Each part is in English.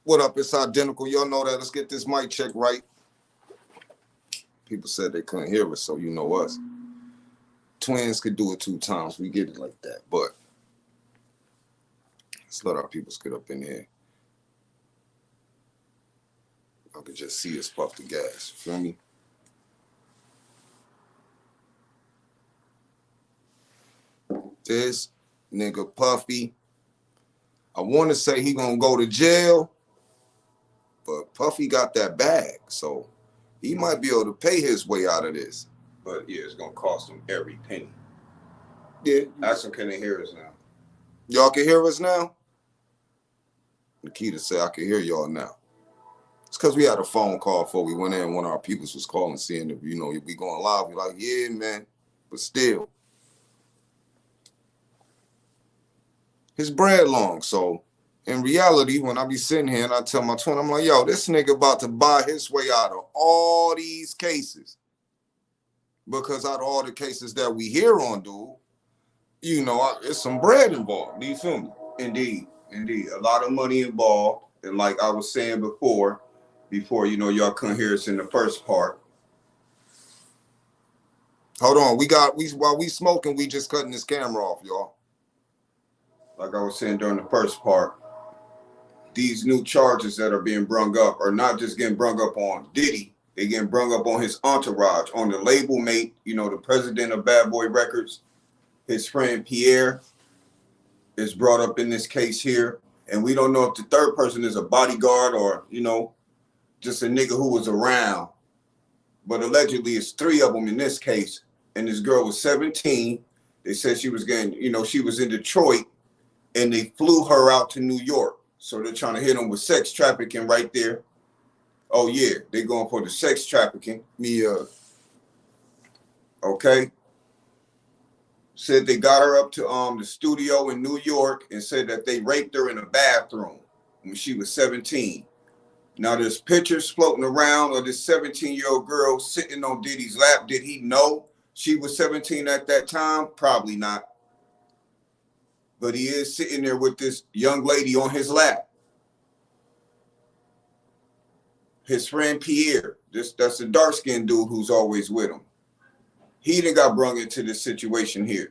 What up? It's identical. Y'all know that. Let's get this mic check right. People said they couldn't hear us, so you know us. Twins could do it 2 times. We get it like that. But let's let our peoples get up in here. I could just see us puff the gas. Feel me? This nigga Puffy. I want to say he gonna go to jail, but Puffy got that bag, so he might be able to pay his way out of this. But yeah, it's gonna cost him every penny. Yeah. Ask him, can they hear us now? Y'all can hear us now? Nikita said I can hear y'all now. It's because we had a phone call before we went in. One of our peoples was calling, seeing if, you know, if we going live. We like, yeah, man. But still. His bread long. So in reality, when I be sitting here and I tell my twin, I'm like, yo, this nigga about to buy his way out of all these cases. Because out of all the cases that we hear on, dude, you know, it's some bread involved. Do you feel me? Indeed. Indeed. A lot of money involved. And like I was saying before, you know, y'all couldn't hear us in the first part. Hold on. While we smoking, we just cutting this camera off, y'all. Like I was saying during the first part, these new charges that are being brung up are not just getting brung up on Diddy. They getting brung up on his entourage, on the label mate, you know, the president of Bad Boy Records, his friend Pierre is brought up in this case here. And we don't know if the third person is a bodyguard or, you know, just a nigga who was around. But allegedly it's 3 of them in this case. And this girl was 17. They said she was getting, you know, she was in Detroit and they flew her out to New York. So they're trying to hit them with sex trafficking right there. Oh yeah, they going for the sex trafficking. Okay. Said they got her up to the studio in New York and said that they raped her in a bathroom when she was 17. Now there's pictures floating around of this 17-year-old girl sitting on Diddy's lap. Did he know she was 17 at that time? Probably not. But he is sitting there with this young lady on his lap. His friend Pierre, that's a dark-skinned dude who's always with him. He done got brung into this situation here.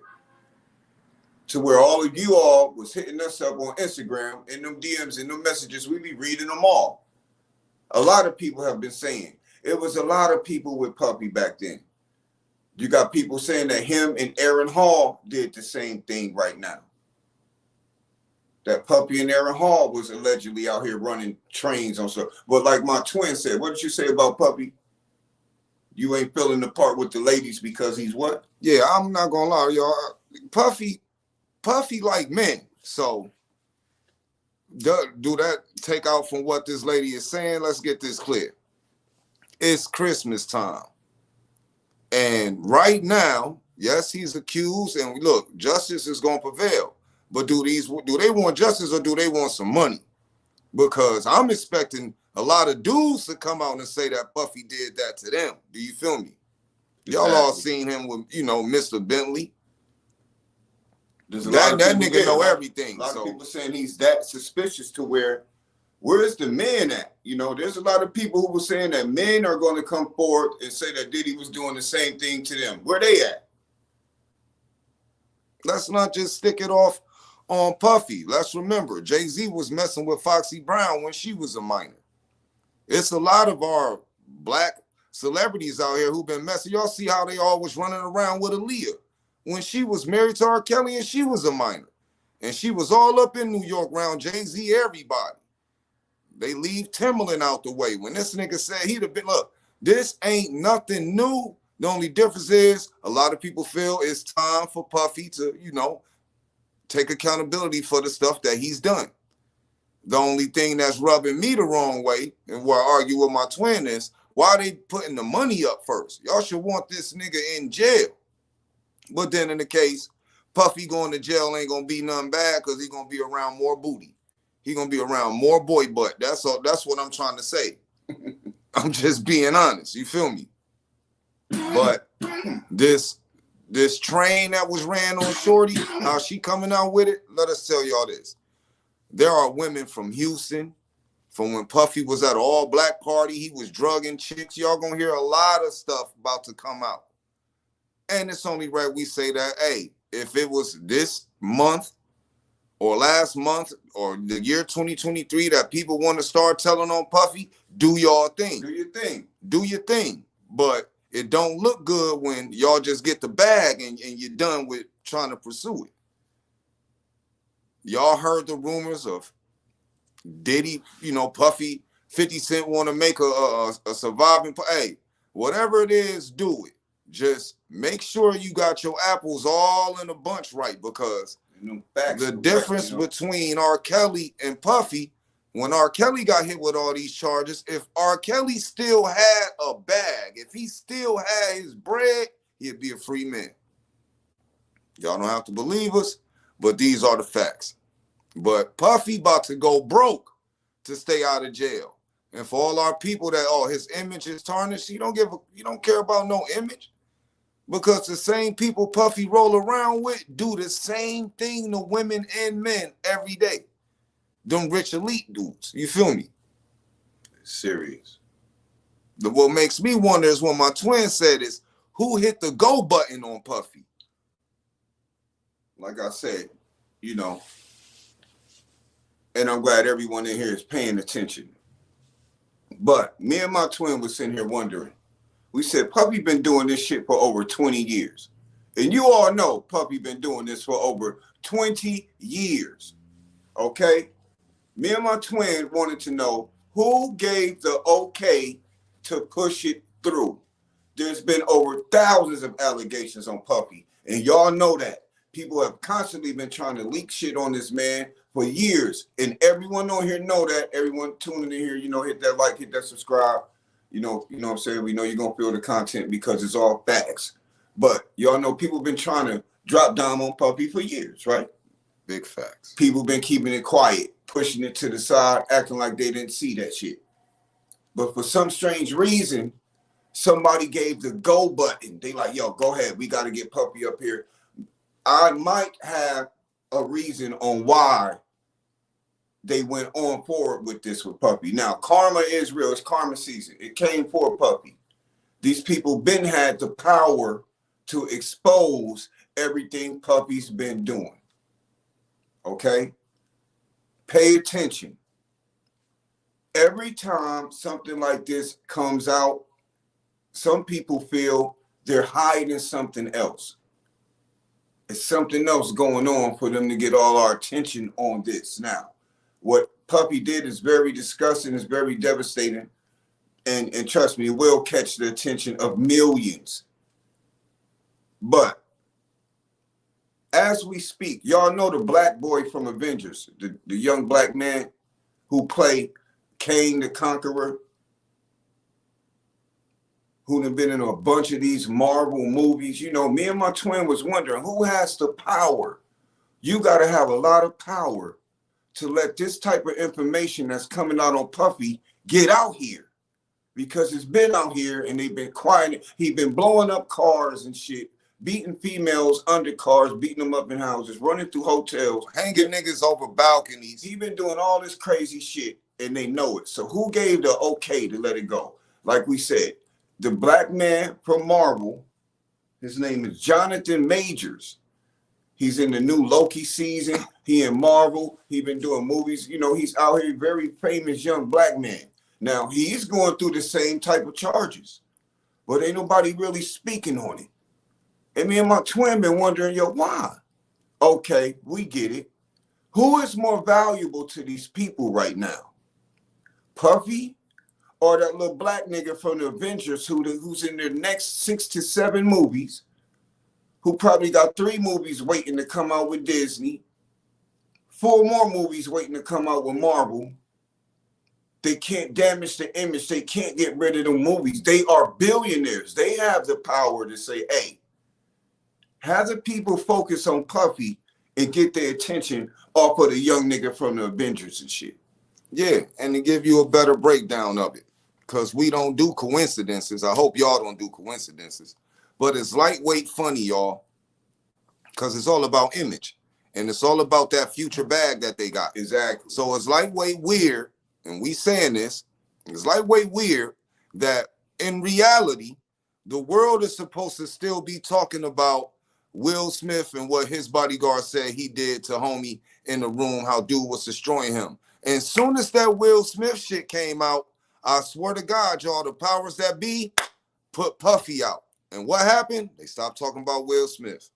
To where all of you all was hitting us up on Instagram and them DMs and them messages, we be reading them all. A lot of people have been saying, it was a lot of people with Puppy back then. You got people saying that him and Aaron Hall did the same thing right now. That Puppy and Aaron Hall was allegedly out here running trains on stuff. But like my twin said, what did you say about Puppy? You ain't feeling the part with the ladies because he's what? Yeah, I'm not gonna lie, y'all. Puffy like men. So do that take out from what this lady is saying? Let's get this clear. It's Christmas time. And right now, yes, he's accused, and look, justice is gonna prevail. But do they want justice or do they want some money? Because I'm expecting a lot of dudes to come out and say that Puffy did that to them. Do you feel me? Y'all all seen him with, you know, Mr. Bentley. That nigga know everything. A lot of people saying he's that suspicious to where's the men at? You know, there's a lot of people who were saying that men are going to come forward and say that Diddy was doing the same thing to them. Where they at? Let's not just stick it off on Puffy. Let's remember, Jay-Z was messing with Foxy Brown when she was a minor. It's a lot of our black celebrities out here who've been messing. Y'all see how they all was running around with Aaliyah when she was married to R. Kelly and she was a minor. And she was all up in New York around Jay-Z, everybody. They leave Timberland out the way. When this nigga said he'd have been, look, this ain't nothing new. The only difference is a lot of people feel it's time for Puffy to, you know, take accountability for the stuff that he's done. The only thing that's rubbing me the wrong way, and where I argue with my twin, is why are they putting the money up first? Y'all should want this nigga in jail. But then in the case, Puffy going to jail ain't gonna be nothing bad because he's gonna be around more booty. He's gonna be around more boy butt. That's all. That's what I'm trying to say. I'm just being honest. You feel me? But this train that was ran on Shorty, how she coming out with it, let us tell y'all this. There are women from Houston, from when Puffy was at an all-black party, he was drugging chicks. Y'all gonna hear a lot of stuff about to come out. And it's only right we say that, hey, if it was this month or last month or the year 2023 that people want to start telling on Puffy, do y'all thing. Do your thing. Do your thing. But it don't look good when y'all just get the bag and you're done with trying to pursue it. Y'all heard the rumors of Diddy, Puffy, 50 Cent want to make a surviving. Hey, whatever it is, do it. Just make sure you got your apples all in a bunch right, because the difference between R. Kelly and Puffy, when R. Kelly got hit with all these charges, if R. Kelly still had a bag, if he still had his bread, he'd be a free man. Y'all don't have to believe us, but these are the facts. But Puffy about to go broke to stay out of jail. And for all our people that, his image is tarnished, you don't care about no image. Because the same people Puffy roll around with do the same thing to women and men every day. Them rich elite dudes. You feel me? Serious. What makes me wonder is what my twin said is, who hit the go button on Puffy? Like I said, and I'm glad everyone in here is paying attention. But me and my twin was sitting here wondering. We said, Puffy been doing this shit for over 20 years. And you all know Puffy been doing this for over 20 years. Okay? Me and my twin wanted to know who gave the okay to push it through. There's been over thousands of allegations on Puffy. And y'all know that. People have constantly been trying to leak shit on this man for years. And everyone on here know that. Everyone tuning in here, hit that like, hit that subscribe. You know what I'm saying? We know you're going to feel the content because it's all facts. But y'all know people been trying to drop down on Puffy for years, right? Big facts. People been keeping it quiet, pushing it to the side, acting like they didn't see that shit. But for some strange reason, somebody gave the go button. They like, yo, go ahead. We got to get Puffy up here. I might have a reason on why they went on forward with this with Puffy. Now, karma is real. It's karma season. It came for Puffy. These people been had the power to expose everything Puffy's been doing. Okay? Pay attention. Every time something like this comes out, some people feel they're hiding something else. It's something else going on for them to get all our attention on this now. What Puffy did is very disgusting, it's very devastating, and trust me, it will catch the attention of millions. But as we speak, y'all know the black boy from Avengers, the young black man who played Kang the Conqueror, who have been in a bunch of these Marvel movies. Me and my twin was wondering, who has the power? You got to have a lot of power to let this type of information that's coming out on Puffy get out here, because it's been out here and they've been quiet. He's been blowing up cars and shit, beating females under cars, beating them up in houses, running through hotels, hanging niggas over balconies. He's been doing all this crazy shit and they know it. So who gave the okay to let it go? Like we said, the black man from Marvel, his name is Jonathan Majors. He's in the new Loki season. He in Marvel. He been doing movies. He's out here, very famous young black man. Now, he's going through the same type of charges, but ain't nobody really speaking on it. And me and my twin been wondering, why? Okay, we get it. Who is more valuable to these people right now? Puffy or that little black nigga from the Avengers who's in their next 6 to 7 movies, who probably got 3 movies waiting to come out with Disney, 4 more movies waiting to come out with Marvel. They can't damage the image. They can't get rid of the movies. They are billionaires. They have the power to say, hey, have the people focus on Puffy and get their attention off of the young nigga from the Avengers and shit. Yeah, and to give you a better breakdown of it, because we don't do coincidences. I hope y'all don't do coincidences. But it's lightweight funny, y'all, because it's all about image. And it's all about that future bag that they got. Exactly. So it's lightweight weird and we saying this, it's lightweight weird that in reality, the world is supposed to still be talking about Will Smith and what his bodyguard said he did to homie in the room, how dude was destroying him. And soon as that Will Smith shit came out, I swear to God, y'all, the powers that be put Puffy out. And what happened? They stopped talking about Will Smith.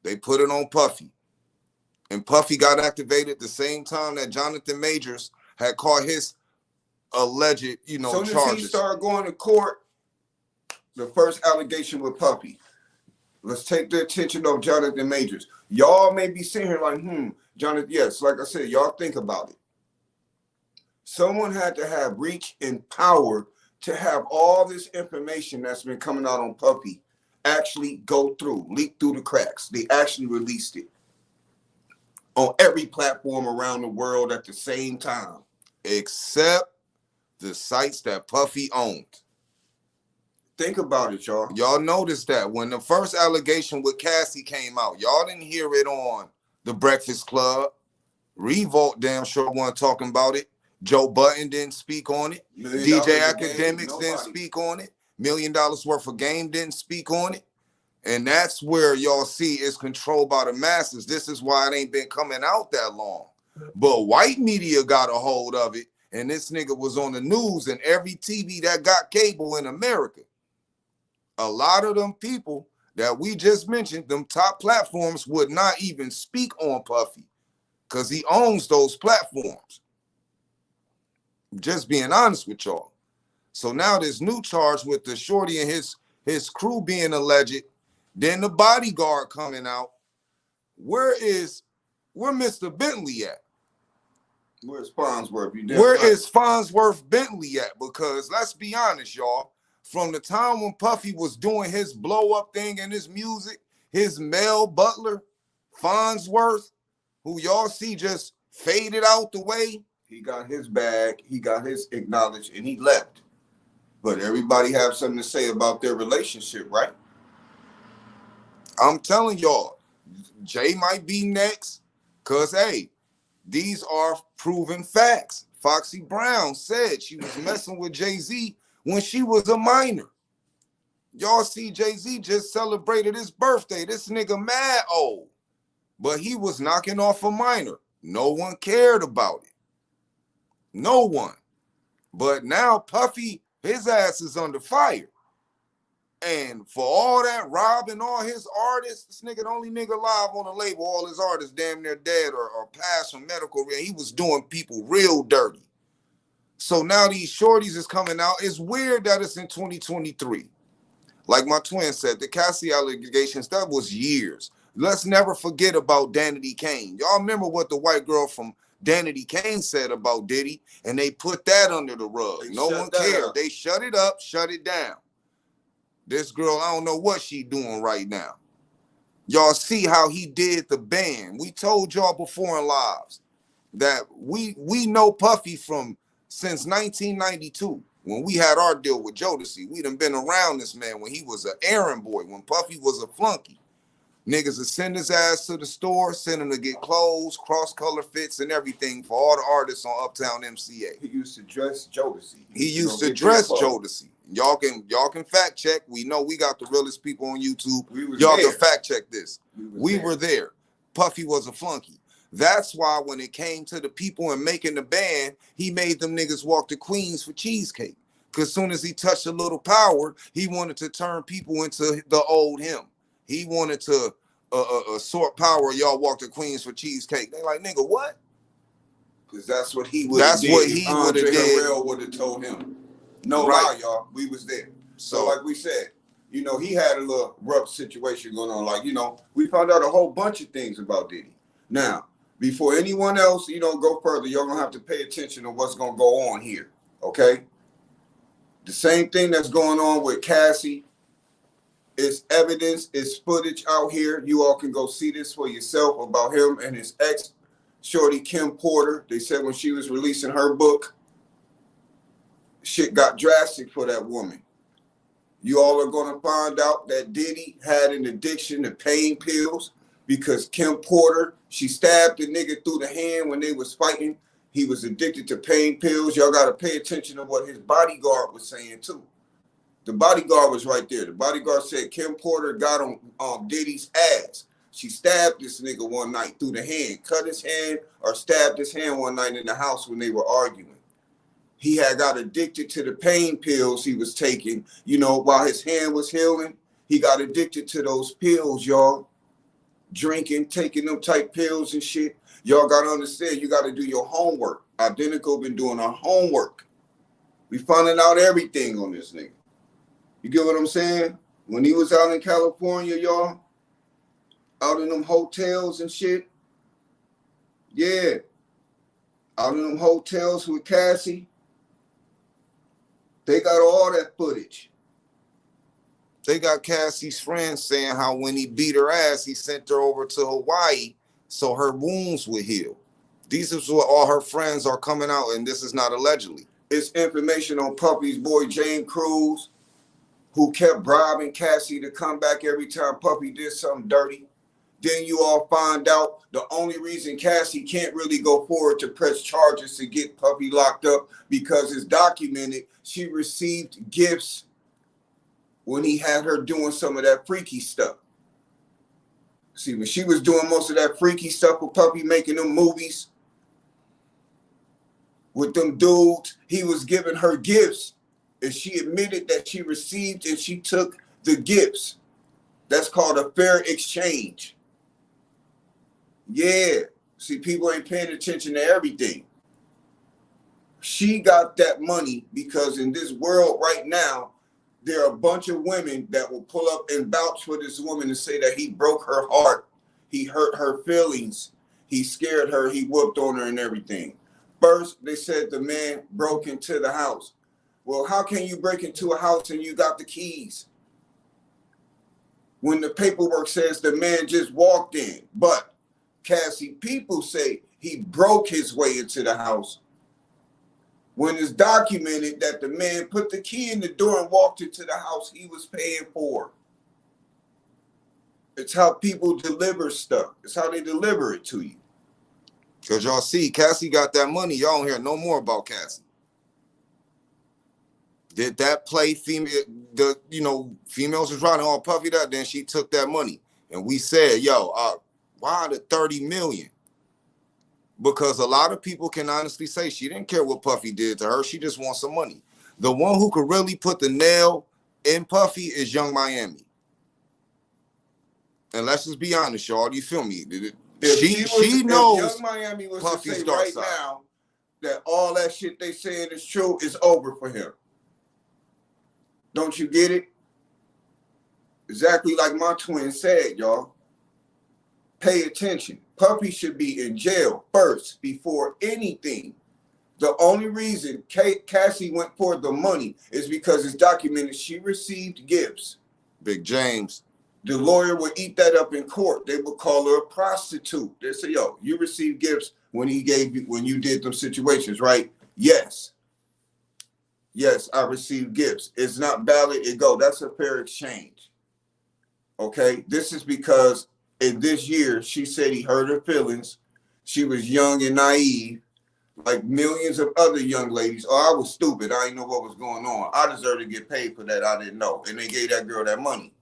They put it on Puffy. And Puffy got activated the same time that Jonathan Majors had caught his alleged, Soon charges. as he started going to court, the first allegation with Puffy. Let's take the attention of Jonathan Majors. Y'all may be sitting here like, Jonathan, yes, like I said, y'all think about it. Someone had to have reach and power to have all this information that's been coming out on Puffy actually go through, leak through the cracks. They actually released it on every platform around the world at the same time. Except the sites that Puffy owned. Think about it, y'all. Y'all noticed that when the first allegation with Cassie came out, y'all didn't hear it on The Breakfast Club. Revolt damn sure wasn't talking about it. Joe Budden didn't speak on it. DJ Academics didn't speak on it. $1 Million Worth of Game didn't speak on it. And that's where y'all see it's controlled by the masses. This is why it ain't been coming out that long. But white media got a hold of it, and this nigga was on the news and every TV that got cable in America. A lot of them people that we just mentioned, them top platforms, would not even speak on Puffy because he owns those platforms. Just being honest with y'all. So now this new charge with the shorty and his crew being alleged, then the bodyguard coming out. Where Mr. Bentley at? Where's Farnsworth? Where is Farnsworth Bentley at? Because let's be honest, y'all. From the time when Puffy was doing his blow-up thing and his music, his male butler, Farnsworth, who y'all see just faded out the way. He got his bag, he got his acknowledged, and he left. But everybody have something to say about their relationship, right? I'm telling y'all, Jay might be next, because, hey, these are proven facts. Foxy Brown said she was messing with Jay-Z when she was a minor. Y'all see Jay-Z just celebrated his birthday. This nigga mad old. But he was knocking off a minor. No one cared about it. No one. But now Puffy, his ass is under fire. And for all that, robbing all his artists, this nigga the only nigga live on the label, all his artists damn near dead or passed from medical. He was doing people real dirty. So now these shorties is coming out. It's weird that it's in 2023. Like my twin said, the Cassie allegations, that was years. Let's never forget about Danity Kane. Y'all remember what the white girl from Danity Kane said about Diddy, and they put that under the rug. No one cared. They shut it up, shut it down. This girl, I don't know what she doing right now. Y'all see how he did the band. We told y'all before in lives that we know Puffy since 1992 when we had our deal with Jodeci. We done been around this man when he was an errand boy, when Puffy was a flunky. Niggas would send his ass to the store, send him to get clothes, cross-color fits, and everything for all the artists on Uptown MCA. He used to dress Jodeci. He used to dress Jodeci. Y'all can fact check. We know we got the realest people on YouTube. Y'all can fact check this. We were there. Puffy was a flunky. That's why when it came to the people and making the band, he made them niggas walk to Queens for cheesecake. Because soon as he touched a little power, he wanted to turn people into the old him. He wanted to sort power. Y'all walk to Queens for cheesecake. They like, nigga, what? Because that's what he would have did. That's what he would have did. Harrell would have told him. No lie, y'all. We was there. So like we said, he had a little rough situation going on. Like, we found out a whole bunch of things about Diddy. Now, before anyone else, go further, y'all gonna have to pay attention to what's gonna go on here. Okay? The same thing that's going on with Cassie. It's evidence, it's footage out here. You all can go see this for yourself about him and his ex, Shorty Kim Porter. They said when she was releasing her book, shit got drastic for that woman. You all are going to find out that Diddy had an addiction to pain pills because Kim Porter, she stabbed the nigga through the hand when they was fighting. He was addicted to pain pills. Y'all got to pay attention to what his bodyguard was saying too. The bodyguard was right there. The bodyguard said Kim Porter got on Diddy's ass. She stabbed this nigga one night through the hand, cut his hand or stabbed his hand one night in the house when they were arguing. He had got addicted to the pain pills he was taking, you know, while his hand was healing. He got addicted to those pills, y'all. Drinking, taking them type pills and shit. Y'all got to understand, you got to do your homework. Identical been doing our homework. We finding out everything on this nigga. You get what I'm saying? When he was out in California, y'all, out in them hotels and shit, yeah, out in them hotels with Cassie, they got all that footage. They got Cassie's friends saying how when he beat her ass, he sent her over to Hawaii so her wounds would heal. These is what all her friends are coming out, and this is not allegedly. It's information on Puffy's boy, James Cruz, who kept bribing Cassie to come back every time Puffy did something dirty. Then you all find out the only reason Cassie can't really go forward to press charges to get Puffy locked up because it's documented she received gifts when he had her doing some of that freaky stuff. See, when she was doing most of that freaky stuff with Puffy, making them movies with them dudes, he was giving her gifts, and she admitted that she received and she took the gifts. That's called a fair exchange. Yeah. See, people ain't paying attention to everything. She got that money because in this world right now, there are a bunch of women that will pull up and vouch for this woman and say that he broke her heart. He hurt her feelings. He scared her. He whooped on her and everything. First, they said the man broke into the house. Well, how can you break into a house and you got the keys? When the paperwork says the man just walked in. But Cassie people say he broke his way into the house. When it's documented that the man put the key in the door and walked into the house he was paying for. It's how people deliver stuff. It's how they deliver it to you. Because y'all see, Cassie got that money. Y'all don't hear no more about Cassie. Did that play female? Females was riding all Puffy that. Then she took that money, and we said, "Yo, why the 30 million?" Because a lot of people can honestly say she didn't care what Puffy did to her. She just wants some money. The one who could really put the nail in Puffy is Young Miami. And let's just be honest, y'all. Do you feel me? She knows. Young Miami was Puffy's to say right now that all that shit they saying is true, is over for him. Don't you get it? Exactly like my twin said, y'all. Pay attention. Puffy should be in jail first before anything. The only reason Cassie went for the money is because it's documented she received gifts. Big James. The lawyer would eat that up in court. They would call her a prostitute. They say, "Yo, you received gifts when you did them situations, right?" Yes. Yes, I received gifts. It's not valid. That's a fair exchange. Okay. This is because in this year, she said he hurt her feelings. She was young and naive, like millions of other young ladies. Oh, I was stupid. I didn't know what was going on. I deserved to get paid for that. I didn't know. And they gave that girl that money.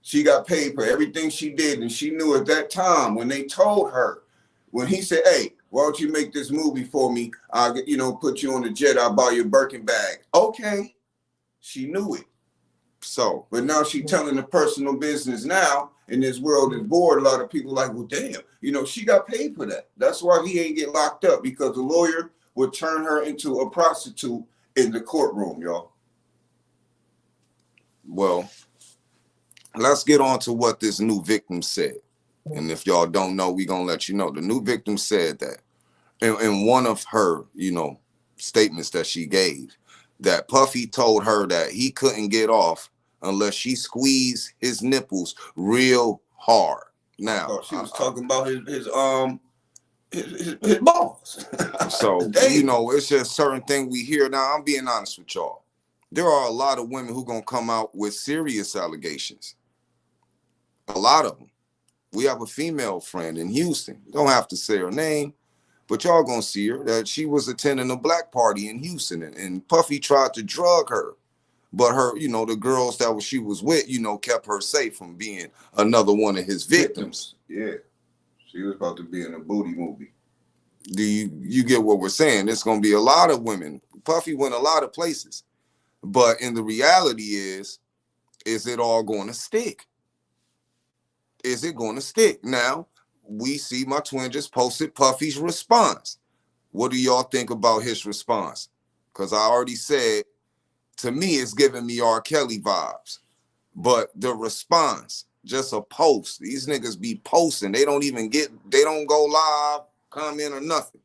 She got paid for everything she did. And she knew at that time when they told her, when he said, "Hey, why don't you make this movie for me? I'll put you on the jet. I'll buy you a Birkin bag." Okay. She knew it. So, but now she telling the personal business now, and this world is bored. A lot of people like, well, damn, she got paid for that. That's why he ain't get locked up, because the lawyer would turn her into a prostitute in the courtroom, y'all. Well, let's get on to what this new victim said. And if y'all don't know, we gonna let you know. The new victim said that in one of her, statements that she gave, that Puffy told her that he couldn't get off unless she squeezed his nipples real hard. Now, she was talking about his balls. So, it's just certain thing we hear. Now, I'm being honest with y'all. There are a lot of women who gonna come out with serious allegations. A lot of them. We have a female friend in Houston. Don't have to say her name, But y'all gonna see her that she was attending a black party in Houston, and Puffy tried to drug her. But her, the girls that she was with, kept her safe from being another one of his victims. Yeah. She was about to be in a booty movie. Do you get what we're saying? It's gonna be a lot of women. Puffy went a lot of places. But in the reality is it all going to stick? Is it going to stick? Now, we see my twin just posted Puffy's response. What do y'all think about his response? Because I already said, to me, it's giving me R. Kelly vibes. But the response, just a post. These niggas be posting. They don't go live, comment or nothing.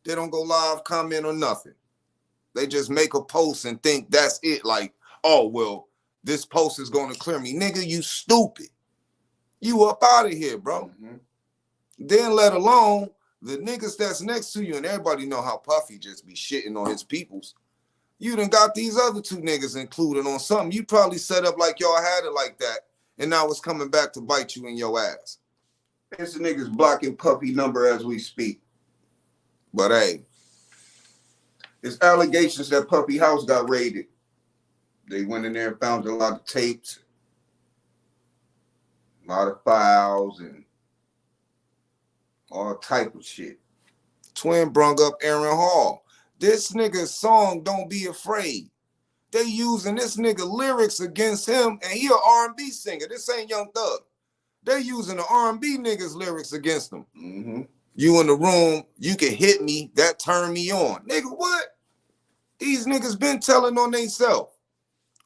They don't go live, comment or nothing. They just make a post and think that's it. Like, oh, well, this post is going to clear me. Nigga, you stupid. You up out of here, bro. Mm-hmm. Then let alone the niggas that's next to you, and everybody know how Puffy just be shitting on his peoples. You done got these other two niggas included on something. You probably set up like y'all had it like that, and now it's coming back to bite you in your ass. It's the niggas blocking Puffy number as we speak. But hey, it's allegations that Puffy house got raided. They went in there and found a lot of tapes, a lot of files, and all type of shit. Twin brung up Aaron Hall. This nigga's song, Don't Be Afraid. They using this nigga lyrics against him, and he an R&B singer. This ain't Young Thug. They using the R&B niggas lyrics against him. Mm-hmm. You in the room, you can hit me, that turn me on. Nigga, what? These niggas been telling on themselves.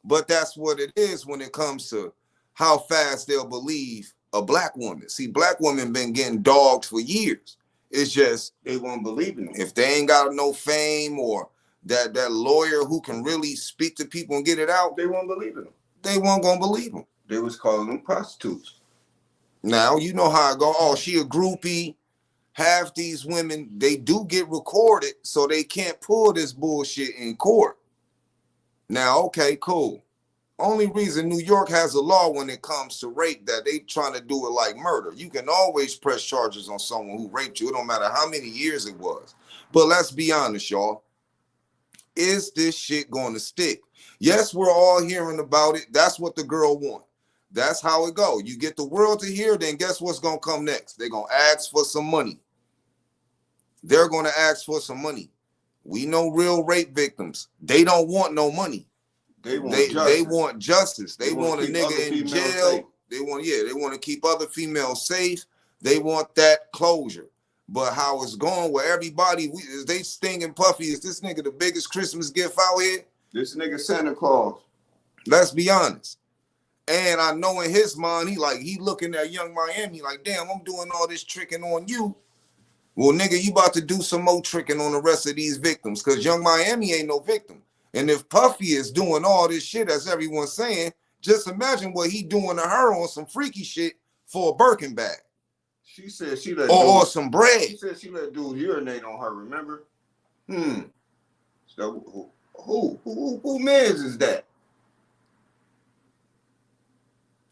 But that's what it is when it comes to how fast they'll believe a black woman. See, black women been getting dogged for years. It's just they won't believe in them. If they ain't got no fame or that lawyer who can really speak to people and get it out, they won't believe in them. They weren't gonna believe them. They was calling them prostitutes. Now, you know how I go, oh, she a groupie. Half these women, they do get recorded, so they can't pull this bullshit in court. Now, okay, cool. Only reason New York has a law when it comes to rape that they trying to do it like murder. You can always press charges on someone who raped you. It don't matter how many years it was. But let's be honest, y'all. Is this shit going to stick? Yes, we're all hearing about it. That's what the girl want. That's how it go. You get the world to hear, then guess what's going to come next? They're going to ask for some money. They're going to ask for some money. We know real rape victims. They don't want no money. They want justice. They want a nigga in jail. Safe. They want to keep other females safe. They want that closure. But how it's going with everybody, they stinging Puffy. Is this nigga the biggest Christmas gift out here? This nigga Santa Claus. Let's be honest. And I know in his mind, he looking at Young Miami like, damn, I'm doing all this tricking on you. Well, nigga, you about to do some more tricking on the rest of these victims because Young Miami ain't no victim. And if Puffy is doing all this shit, as everyone's saying, just imagine what he doing to her on some freaky shit for a Birkin bag. She said she let or some bread. She said she let dude urinate on her, remember? So who mans is that?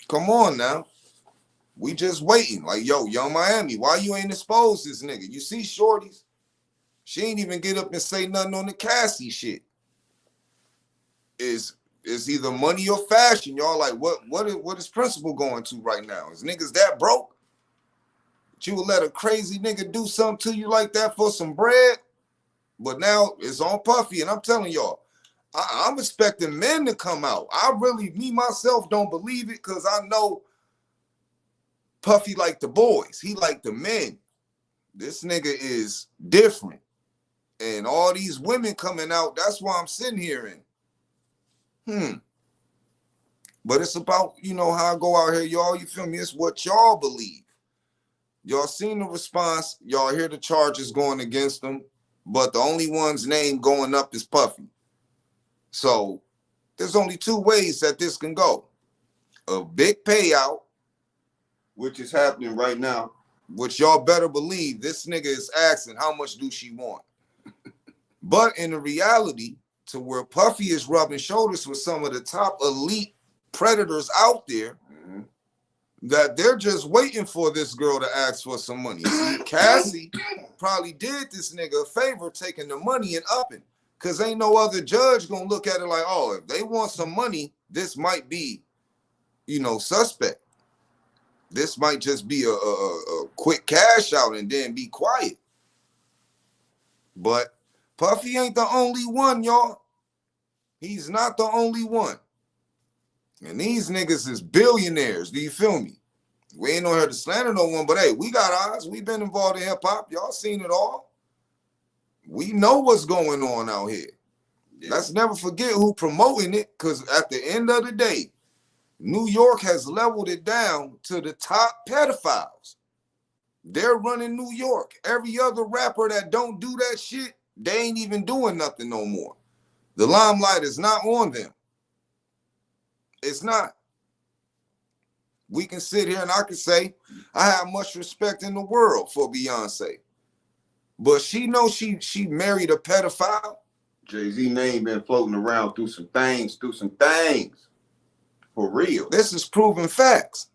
Come on now. We just waiting. Like, yo, Young Miami, why you ain't exposed this nigga? You see shorties? She ain't even get up and say nothing on the Cassie shit. Is either money or fashion. Y'all like, what is Principal going to right now? Is niggas that broke? But you would let a crazy nigga do something to you like that for some bread? But now it's on Puffy, and I'm telling y'all, I'm expecting men to come out. Me myself don't believe it because I know Puffy like the boys. He like the men. This nigga is different. And all these women coming out, that's why I'm sitting here in. But it's about, how I go out here, y'all, you feel me? It's what y'all believe. Y'all seen the response. Y'all hear the charges going against them. But the only one's name going up is Puffy. So there's only two ways that this can go. A big payout, which is happening right now, which y'all better believe this nigga is asking how much do she want. But in the reality, to where Puffy is rubbing shoulders with some of the top elite predators out there, that they're just waiting for this girl to ask for some money. See, Cassie probably did this nigga a favor taking the money and upping. Cause ain't no other judge gonna look at it like, oh, if they want some money, this might be, suspect. This might just be a quick cash out and then be quiet. But Puffy ain't the only one, y'all. He's not the only one. And these niggas is billionaires. Do you feel me? We ain't on here to slander no one, but hey, we got eyes. We've been involved in hip hop. Y'all seen it all. We know what's going on out here. Yeah. Let's never forget who promoting it, because at the end of the day, New York has leveled it down to the top pedophiles. They're running New York. Every other rapper that don't do that shit, they ain't even doing nothing no more. The limelight is not on them. It's not. We can sit here and I can say, I have much respect in the world for Beyonce. But she knows she married a pedophile. Jay-Z name been floating around through some things. For real. This is proven facts.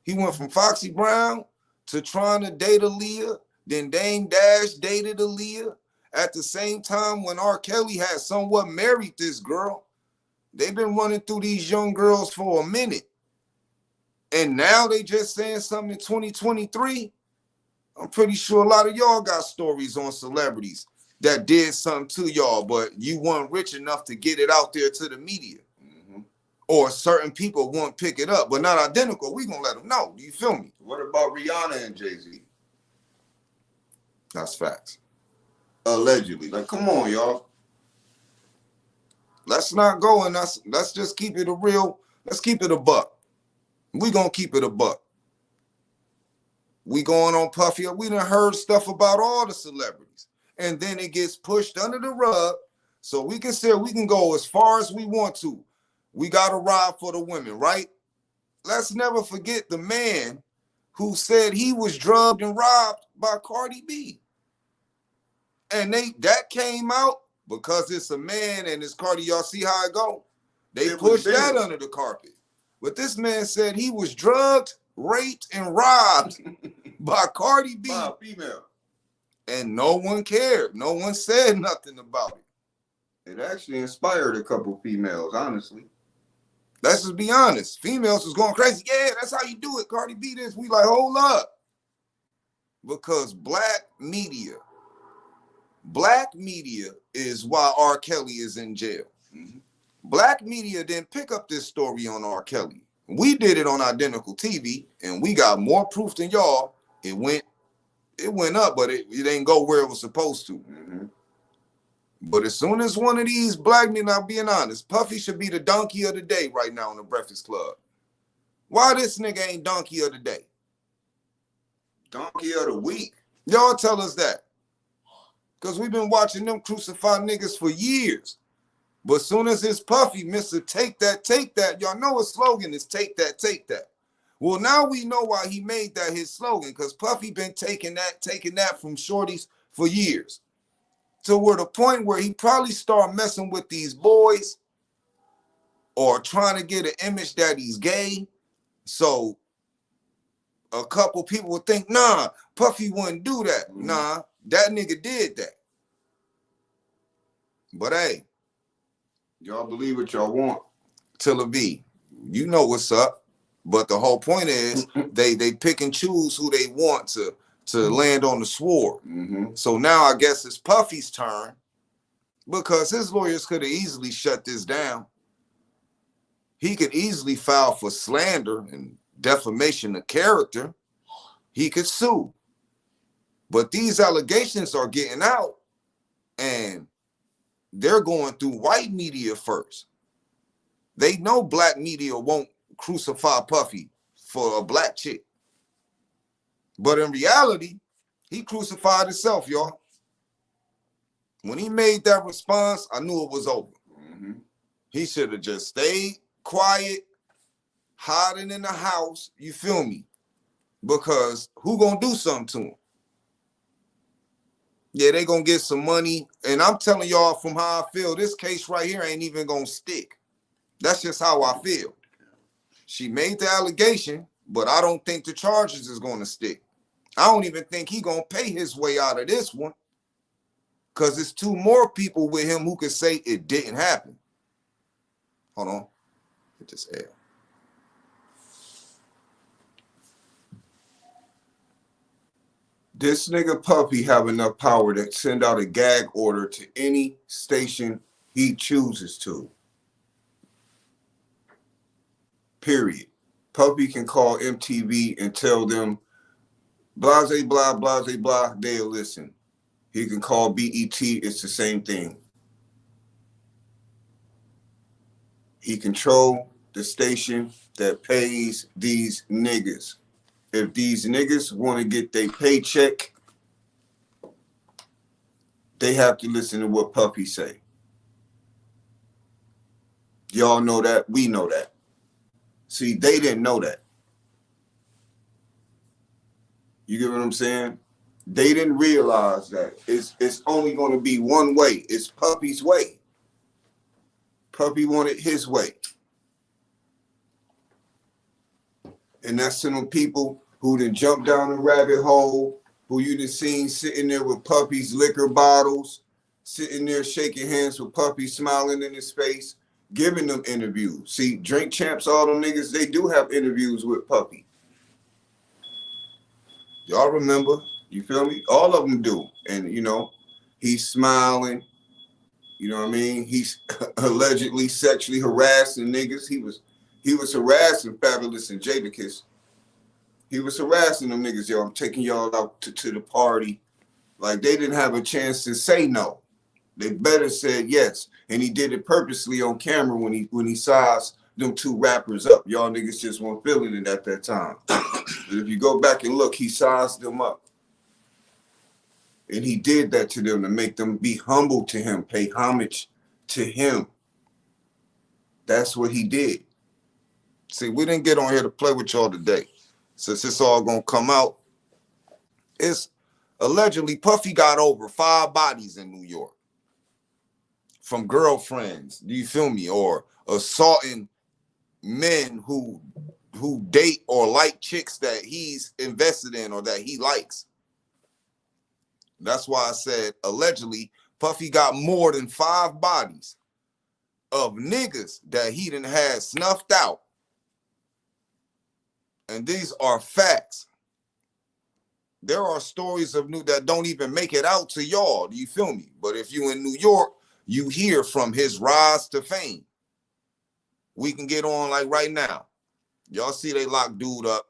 He went from Foxy Brown to trying to date Aaliyah. Then Dame Dash dated Aaliyah. At the same time, when R. Kelly had somewhat married this girl, they've been running through these young girls for a minute. And now they just saying something in 2023. I'm pretty sure a lot of y'all got stories on celebrities that did something to y'all, but you weren't rich enough to get it out there to the media. Mm-hmm. Or certain people won't pick it up, but not identical. We gonna let them know. Do you feel me? What about Rihanna and Jay-Z? That's facts. Allegedly. Like, come on, y'all. Let's not go and let's just keep it let's keep it a buck. We gonna keep it a buck. We going on Puffy. We done heard stuff about all the celebrities. And then it gets pushed under the rug. So we can go as far as we want to. We got to ride for the women, right? Let's never forget the man who said he was drugged and robbed by Cardi B. And that came out because it's a man and it's Cardi. Y'all see how it go? They pushed that under the carpet. But this man said he was drugged, raped, and robbed by Cardi B. By a female. And no one cared. No one said nothing about it. It actually inspired a couple females, honestly. Let's just be honest. Females was going crazy. Yeah, that's how you do it. Cardi B this. We like, hold up. Because black media is why R. Kelly is in jail. Mm-hmm. Black media didn't pick up this story on R. Kelly. We did it on Identical TV, and we got more proof than y'all. It went up, but it didn't go where it was supposed to. Mm-hmm. But as soon as one of these black men, I'm being honest, Puffy should be the donkey of the day right now in the Breakfast Club. Why this nigga ain't donkey of the day? Donkey of the week. Y'all tell us that. Because we've been watching them crucify niggas for years. But as soon as it's Puffy, Mr. Take That, y'all know his slogan is take that. Well, now we know why he made that his slogan, because Puffy been taking that from shorties for years. To where the point where he probably start messing with these boys or trying to get an image that he's gay. So a couple people would think, nah, Puffy wouldn't do that. Mm-hmm. Nah, that nigga did that. But hey, y'all believe what y'all want. Till it be. You know what's up. But the whole point is they pick and choose who they want to land on the sword. Mm-hmm. So now I guess it's Puffy's turn, because his lawyers could have easily shut this down. He could easily file for slander and defamation of character. He could sue. But these allegations are getting out, and they're going through white media first. They know black media won't crucify Puffy for a black chick. But in reality, he crucified himself, y'all. When he made that response, I knew it was over. Mm-hmm. He should have just stayed quiet, hiding in the house, you feel me? Because who gonna do something to him? Yeah, they gonna get some money. And I'm telling y'all from how I feel, this case right here ain't even gonna stick. That's just how I feel. She made the allegation. but I don't think the charges is going to stick. I don't even think he going to pay his way out of this one, because it's two more people with him who can say it didn't happen. Hold on. Hit this L. This nigga Puffy have enough power to send out a gag order to any station he chooses to. Period. Puffy can call MTV and tell them blase blah, blase blah, they'll listen. He can call BET, it's the same thing. He control the station that pays these niggas. If these niggas want to get their paycheck, they have to listen to what Puffy say. Y'all know that, we know that. See, they didn't know that. You get what I'm saying? They didn't realize that it's only going to be one way. It's Puffy's way. Puffy wanted his way. And that's to them people who done jumped down the rabbit hole, who you done seen sitting there with Puffy's liquor bottles, sitting there shaking hands with Puffy, smiling in his face, giving them interviews. See, Drink Champs, all them niggas, they do have interviews with Puffy. Y'all remember? You feel me? All of them do. And, you know, he's smiling. You know what I mean? He's allegedly sexually harassing niggas. He was harassing Fabulous and Jadakiss. He was harassing them niggas, yo. I'm taking y'all out to the party. Like, they didn't have a chance to say no. They better said yes. And he did it purposely on camera when he sized them two rappers up. Y'all niggas just weren't feeling it at that time. But if you go back and look, he sized them up. And he did that to them to make them be humble to him, pay homage to him. That's what he did. See, we didn't get on here to play with y'all today. Since it's all going to come out, it's allegedly Puffy got over 5 bodies in New York from girlfriends, do you feel me? Or assaulting men who date or like chicks that he's invested in or that he likes. That's why I said allegedly Puffy got more than 5 bodies of niggas that he done had snuffed out. And these are facts. There are stories of that don't even make it out to y'all. Do you feel me? But if you in New York, you hear from his rise to fame. We can get on like right now. Y'all see they locked dude up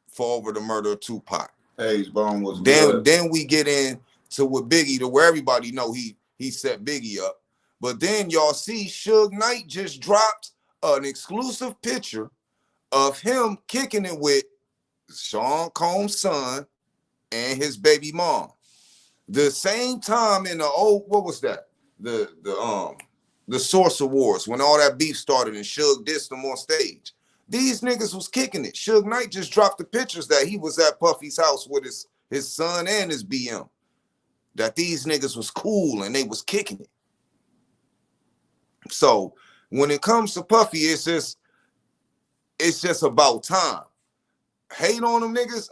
for over the murder of Tupac. Hayes Bone was then we get into with Biggie, to where everybody know he set Biggie up. But then y'all see Suge Knight just dropped an exclusive picture of him kicking it with Sean Combs' son and his baby mom. The same time in the what was that? The Source Awards, when all that beef started and Suge dissed them on stage. These niggas was kicking it. Suge Knight just dropped the pictures that he was at Puffy's house with his son and his BM. That these niggas was cool and they was kicking it. So when it comes to Puffy, it's just about time. Hate on them niggas?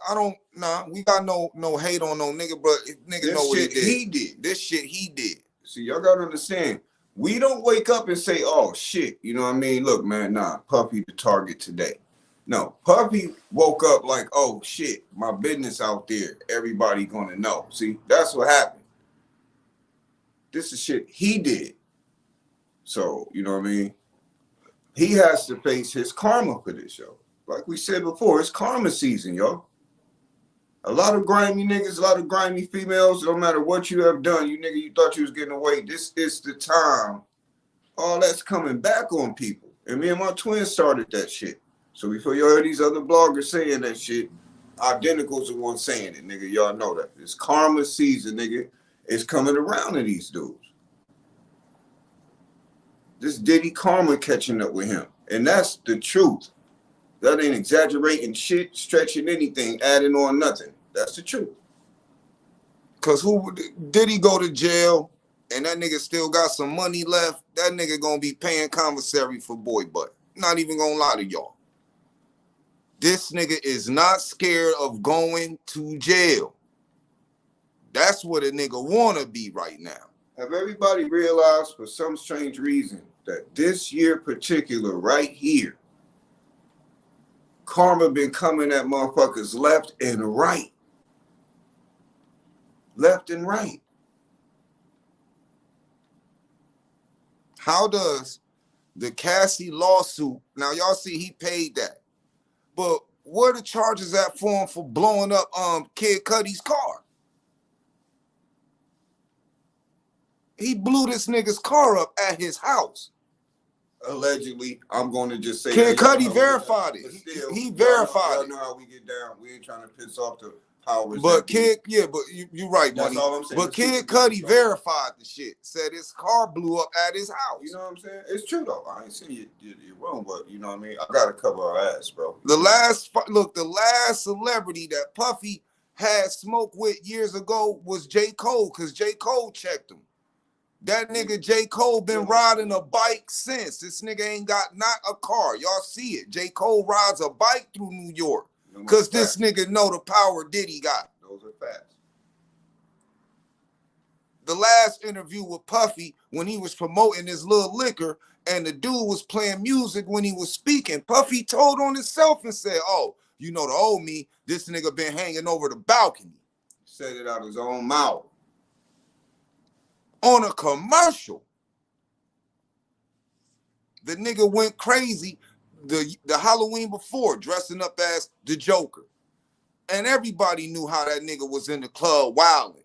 We got no hate on no nigga, but nigga know what he did. This shit he did. See, y'all gotta understand. We don't wake up and say, oh, shit. You know what I mean? Look, man, Puffy the target today. No, Puffy woke up like, oh, shit, my business out there. Everybody gonna know. See, that's what happened. This is shit he did. So, you know what I mean? He has to face his karma for this, yo. Like we said before, it's karma season, yo. A lot of grimy niggas, a lot of grimy females, no matter what you have done, you nigga, you thought you was getting away. This is the time. All that's coming back on people. And me and my twin started that shit. So before you heard these other bloggers saying that shit, Identical's the one saying it, nigga. Y'all know that. It's karma season, nigga. It's coming around to these dudes. This Diddy karma catching up with him. And that's the truth. That ain't exaggerating shit, stretching anything, adding on nothing. That's the truth. Cause who did he go to jail and that nigga still got some money left? That nigga gonna be paying commissary for boy butt. Not even gonna lie to y'all. This nigga is not scared of going to jail. That's what a nigga wanna be right now. Have everybody realized for some strange reason that this year particular right here, karma been coming at motherfuckers left and right. Left and right. How does the Cassie lawsuit, now y'all see he paid that, but where the charges at for him for blowing up Kid Cudi's car? He blew this nigga's car up at his house. Allegedly, I'm going to just say Kid Cudi verified it. Still, he verified y'all it. know how we get down. We ain't trying to piss off the powers. But Kid, yeah, but you're right, That's Money. all I'm saying. But Kid Cudi verified the shit. Said his car blew up at his house. You know what I'm saying? It's true though. I ain't saying you're wrong, but you know what I mean. I gotta cover our ass, bro. The last celebrity that Puffy had smoke with years ago was J. Cole, because J. Cole checked him. That nigga J. Cole been riding a bike since. This nigga ain't got not a car. Y'all see it. J. Cole rides a bike through New York. Because this nigga know the power Diddy got. Those are facts. The last interview with Puffy, when he was promoting his little liquor, and the dude was playing music when he was speaking, Puffy told on himself and said, oh, you know the old me, this nigga been hanging over the balcony. Said it out his own mouth. On a commercial. The nigga went crazy the Halloween before, dressing up as the Joker. And everybody knew how that nigga was in the club wilding,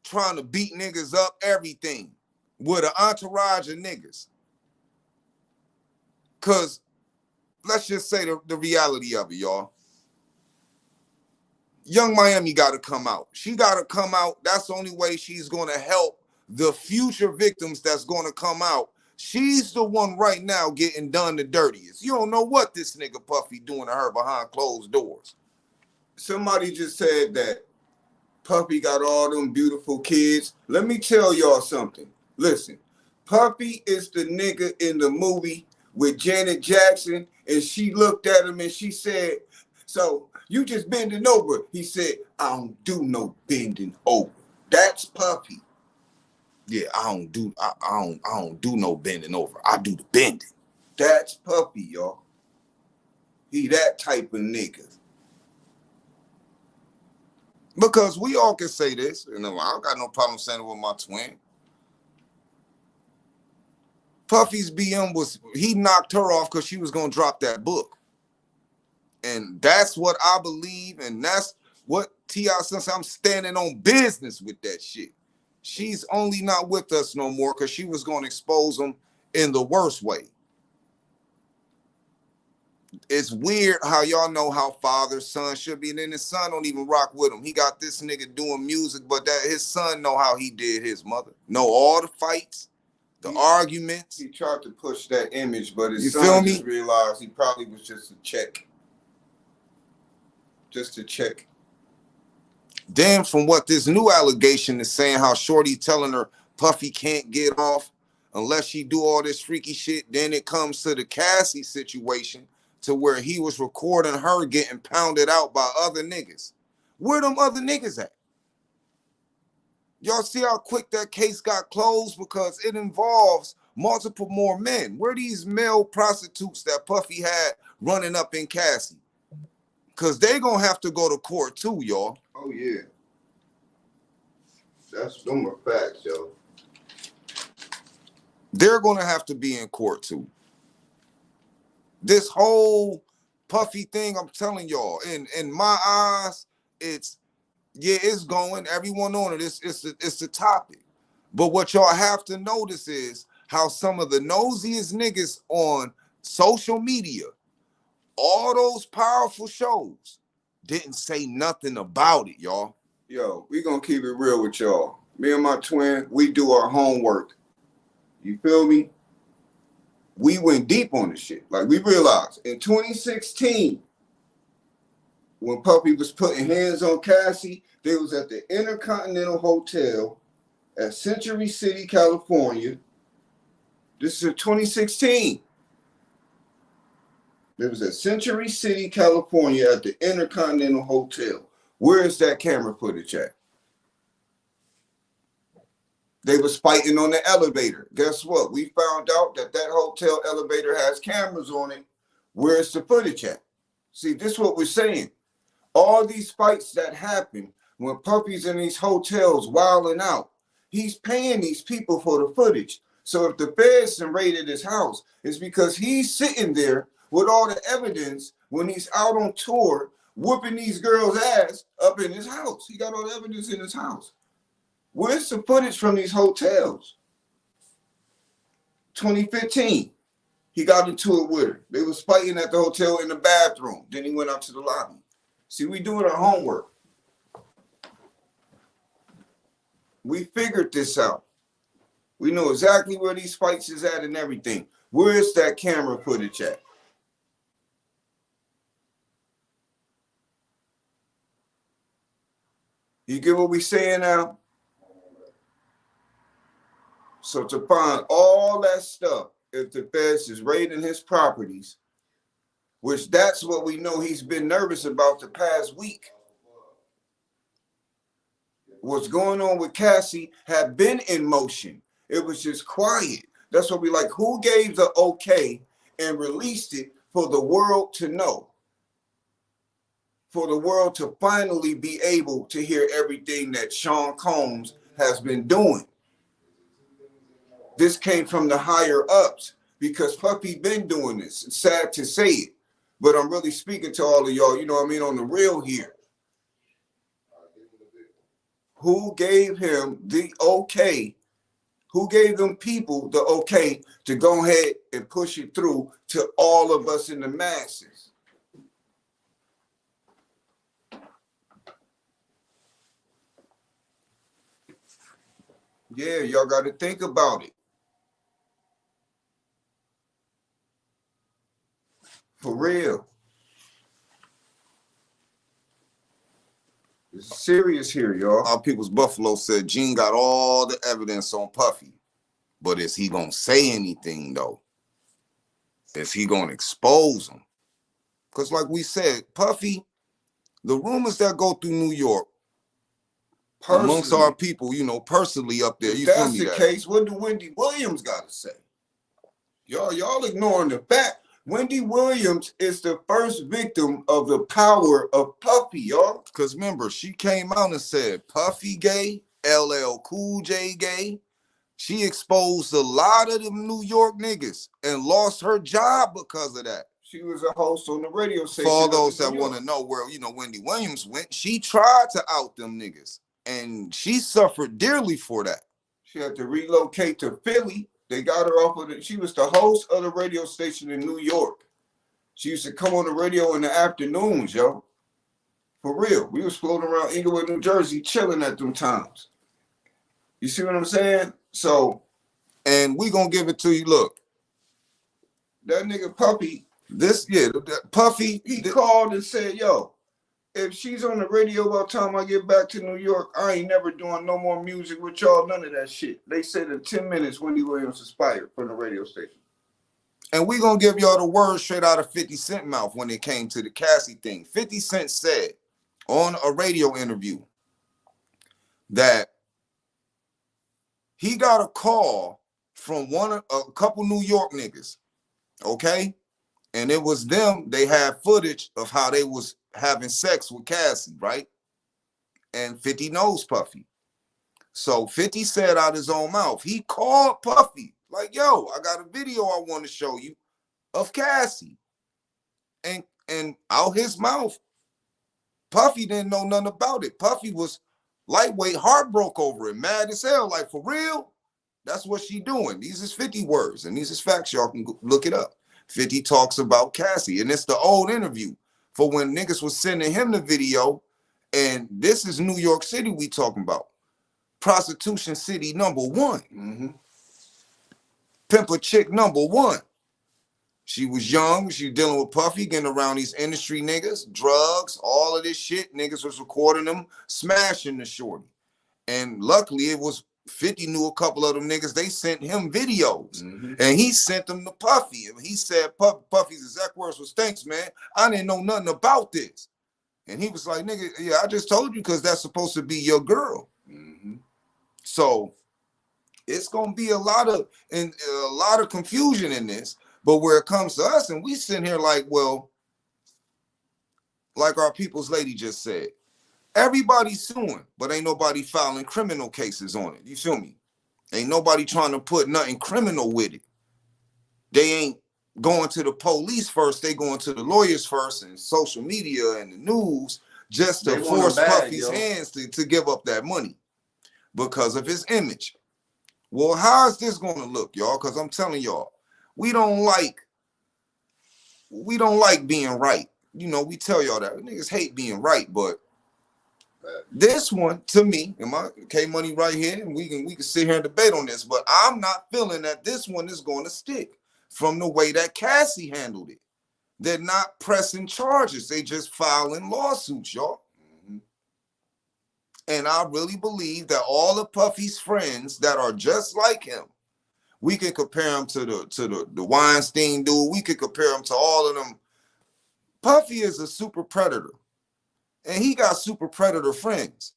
trying to beat niggas up, everything, with an entourage of niggas. Because let's just say the reality of it, y'all. Young Miami got to come out. She got to come out. That's the only way she's going to help the future victims that's going to come out. She's the one right now getting done the dirtiest. You don't know what this nigga Puffy doing to her behind closed doors. Somebody just said that Puffy got all them beautiful kids. Let me tell y'all something. Listen, Puffy is the nigga in the movie with Janet Jackson, and she looked at him and she said, so you just bending over. He said, I don't do no bending over. That's Puffy. Yeah, I don't do no bending over. I do the bending. That's Puffy, y'all. He that type of nigga. Because we all can say this, and I don't got no problem saying it with my twin. Puffy's BM he knocked her off because she was gonna drop that book. And that's what I believe, and that's what T.I. says. I'm standing on business with that shit. She's only not with us no more because she was going to expose them in the worst way. It's weird how y'all know how father, son should be, and then his son don't even rock with him. He got this nigga doing music, but that his son know how he did his mother. Know all the fights, the arguments. He tried to push that image, but his son just realized he probably was just a check. Just a check. Then from what this new allegation is saying, how Shorty telling her Puffy can't get off unless she do all this freaky shit. Then it comes to the Cassie situation to where he was recording her getting pounded out by other niggas. Where them other niggas at? Y'all see how quick that case got closed because it involves multiple more men. Where these male prostitutes that Puffy had running up in Cassie? Because they gonna have to go to court too, y'all. Oh, yeah. Them are facts, yo. They're gonna have to be in court too. This whole Puffy thing, I'm telling y'all, in my eyes, it's going. Everyone on it. It's the topic. But what y'all have to notice is how some of the nosiest niggas on social media, all those powerful shows, didn't say nothing about it, y'all. Yo, we gonna keep it real with y'all. Me and my twin, we do our homework. You feel me? We went deep on this shit. Like, we realized in 2016, when Puffy was putting hands on Cassie, they was at the Intercontinental Hotel at Century City, California. This is in 2016. It was at Century City, California at the Intercontinental Hotel. Where is that camera footage at? They was fighting on the elevator. Guess what? We found out that that hotel elevator has cameras on it. Where's the footage at? See, this is what we're saying. All these fights that happen when Puffy's in these hotels wilding out, he's paying these people for the footage. So if the feds raided his house, it's because he's sitting there with all the evidence when he's out on tour, whooping these girls' ass up in his house. He got all the evidence in his house. Where's the footage from these hotels? 2015, he got into it with her. They was fighting at the hotel in the bathroom. Then he went out to the lobby. See, we doing our homework. We figured this out. We know exactly where these fights is at and everything. Where is that camera footage at? You get what we saying now? So to find all that stuff, if the feds is raiding his properties, which that's what we know he's been nervous about the past week. What's going on with Cassie had been in motion. It was just quiet. That's what we like. Who gave the okay and released it for the world to know? For the world to finally be able to hear everything that Sean Combs has been doing. This came from the higher ups because Puffy been doing this. It's sad to say it, but I'm really speaking to all of y'all, you know what I mean, on the real here. Who gave him the okay? Who gave them people the okay to go ahead and push it through to all of us in the masses? Yeah, y'all got to think about it. For real. It's serious here, y'all. Our People's Buffalo said Gene got all the evidence on Puffy. But is he going to say anything, though? Is he going to expose him? Because like we said, Puffy, the rumors that go through New York, personally, amongst our people, you know, personally up there, if you that's feel me? The case, what do Wendy Williams got to say? Y'all ignoring the fact. Wendy Williams is the first victim of the power of Puffy, y'all. Because remember, she came out and said Puffy gay, LL Cool J gay. She exposed a lot of them New York niggas and lost her job because of that. She was a host on the radio station. For all those that want to know where, you know, Wendy Williams went, she tried to out them niggas. And she suffered dearly for that. She had to relocate to Philly. They got her off of it. She was the host of the radio station in New York. She used to come on the radio in the afternoons, yo. For real. We was floating around Inglewood, New Jersey, chilling at them times. You see what I'm saying? So, and we gonna give it to you. Look, that nigga Puffy, Puffy, he called and said, yo, if she's on the radio by the time I get back to New York, I ain't never doing no more music with y'all, none of that shit. They said in 10 minutes, Wendy Williams is fired from the radio station. And we gonna give y'all the word straight out of 50 Cent mouth when it came to the Cassie thing. 50 Cent said on a radio interview that he got a call from a couple New York niggas, okay? And it was them, they had footage of how they was having sex with Cassie, right? And 50 knows Puffy. So 50 said out his own mouth, he called Puffy, like, yo, I got a video I want to show you of Cassie. And out his mouth, Puffy didn't know nothing about it. Puffy was lightweight, heartbroken over it, mad as hell, like, for real? That's what she doing. These is 50 words, and these is facts. Y'all can look it up. 50 talks about Cassie, and it's the old interview for when niggas was sending him the video, and this is New York City we talking about. Prostitution city number one. Mm-hmm. Pimp a chick number one. She was young. She was dealing with Puffy, getting around these industry niggas, drugs, all of this shit. Niggas was recording them, smashing the shorty. And luckily, it was 50 knew a couple of them niggas. They sent him videos, and he sent them to Puffy. And he said, Puffy's exact words was, "Thanks, man. I didn't know nothing about this." And he was like, "Nigga, yeah, I just told you because that's supposed to be your girl." So it's gonna be a lot of confusion in this. But where it comes to us, and we sitting here like, well, like our people's lady just said, everybody's suing, but ain't nobody filing criminal cases on it. You feel me? Ain't nobody trying to put nothing criminal with it. They ain't going to the police first. They going to the lawyers first, and social media and the news, just to force Puffy's hands to give up that money because of his image. Well, how is this going to look, y'all? Because I'm telling y'all, we don't like being right. You know, we tell y'all that niggas hate being right, but this one, to me, and my K Money right here, and we can sit here and debate on this, but I'm not feeling that this one is going to stick from the way that Cassie handled it. They're not pressing charges; they just filing lawsuits, y'all. And I really believe that all of Puffy's friends that are just like him, we can compare him to the Weinstein dude. We could compare him to all of them. Puffy is a super predator, and he got super predator friends.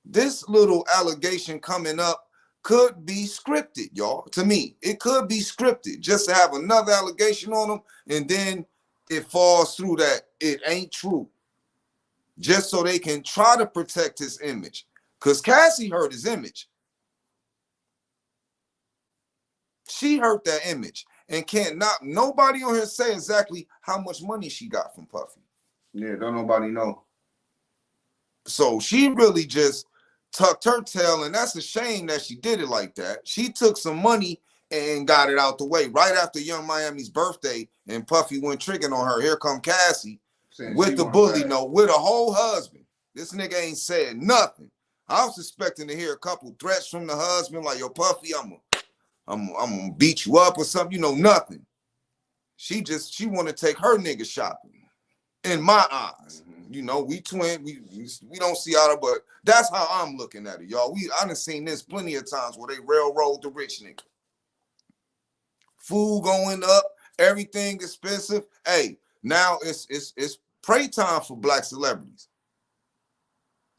This little allegation coming up could be scripted, y'all. To me, it could be scripted just to have another allegation on him, and then it falls through that it ain't true, just so they can try to protect his image. Because Cassie hurt his image. She hurt that image, and nobody on here say exactly how much money she got from Puffy. Yeah, don't nobody know. So she really just tucked her tail, and that's a shame that she did it like that. She took some money and got it out the way right after Young Miami's birthday, and Puffy went tricking on her. Here come Cassie with the bully note, with a whole husband. This nigga ain't said nothing. I was expecting to hear a couple threats from the husband, like, "Yo, Puffy, I'm gonna beat you up or something." You know, nothing. She want to take her nigga shopping. In my eyes, you know, we twin, we don't see out of, but that's how I'm looking at it, y'all. I done seen this plenty of times where they railroad the rich nigga. Food going up, everything expensive. Hey, now it's prey time for black celebrities.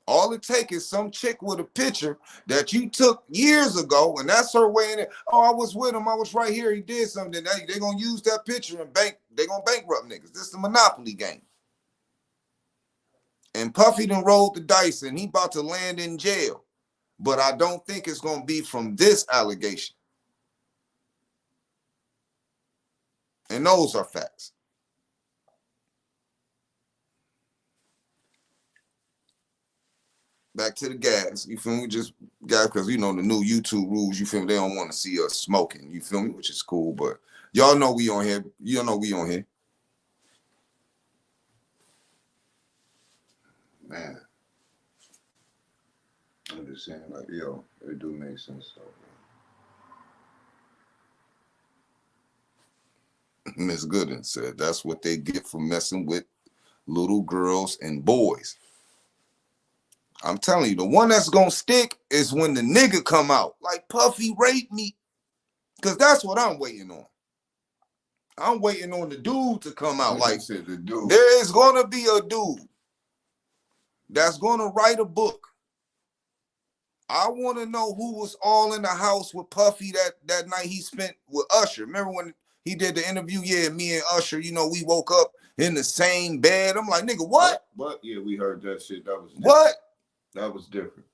All it takes is some chick with a picture that you took years ago, and that's her way in it. "Oh, I was with him. I was right here. He did something." They're going to use that picture and they're going to bankrupt niggas. This is the Monopoly game. And Puffy done rolled the dice, and he about to land in jail. But I don't think it's going to be from this allegation. And those are facts. Back to the gas, you feel me? Just gas, because you know the new YouTube rules, you feel me? They don't want to see us smoking, you feel me? Which is cool, but y'all know we on here. You know we on here. Man, I'm just saying, like, yo, it do make sense. So, Miss Gooden said that's what they get for messing with little girls and boys. I'm telling you, the one that's gonna stick is when the nigga come out, like, "Puffy raped me," because that's what I'm waiting on. I'm waiting on the dude to come out. Like, said, the dude. There is gonna be a dude that's gonna write a book. I want to know who was all in the house with Puffy that night he spent with Usher. Remember when he did the interview? Yeah, me and Usher, you know, we woke up in the same bed. I'm like, nigga, what? But yeah, we heard that shit. That was different. What? That was different.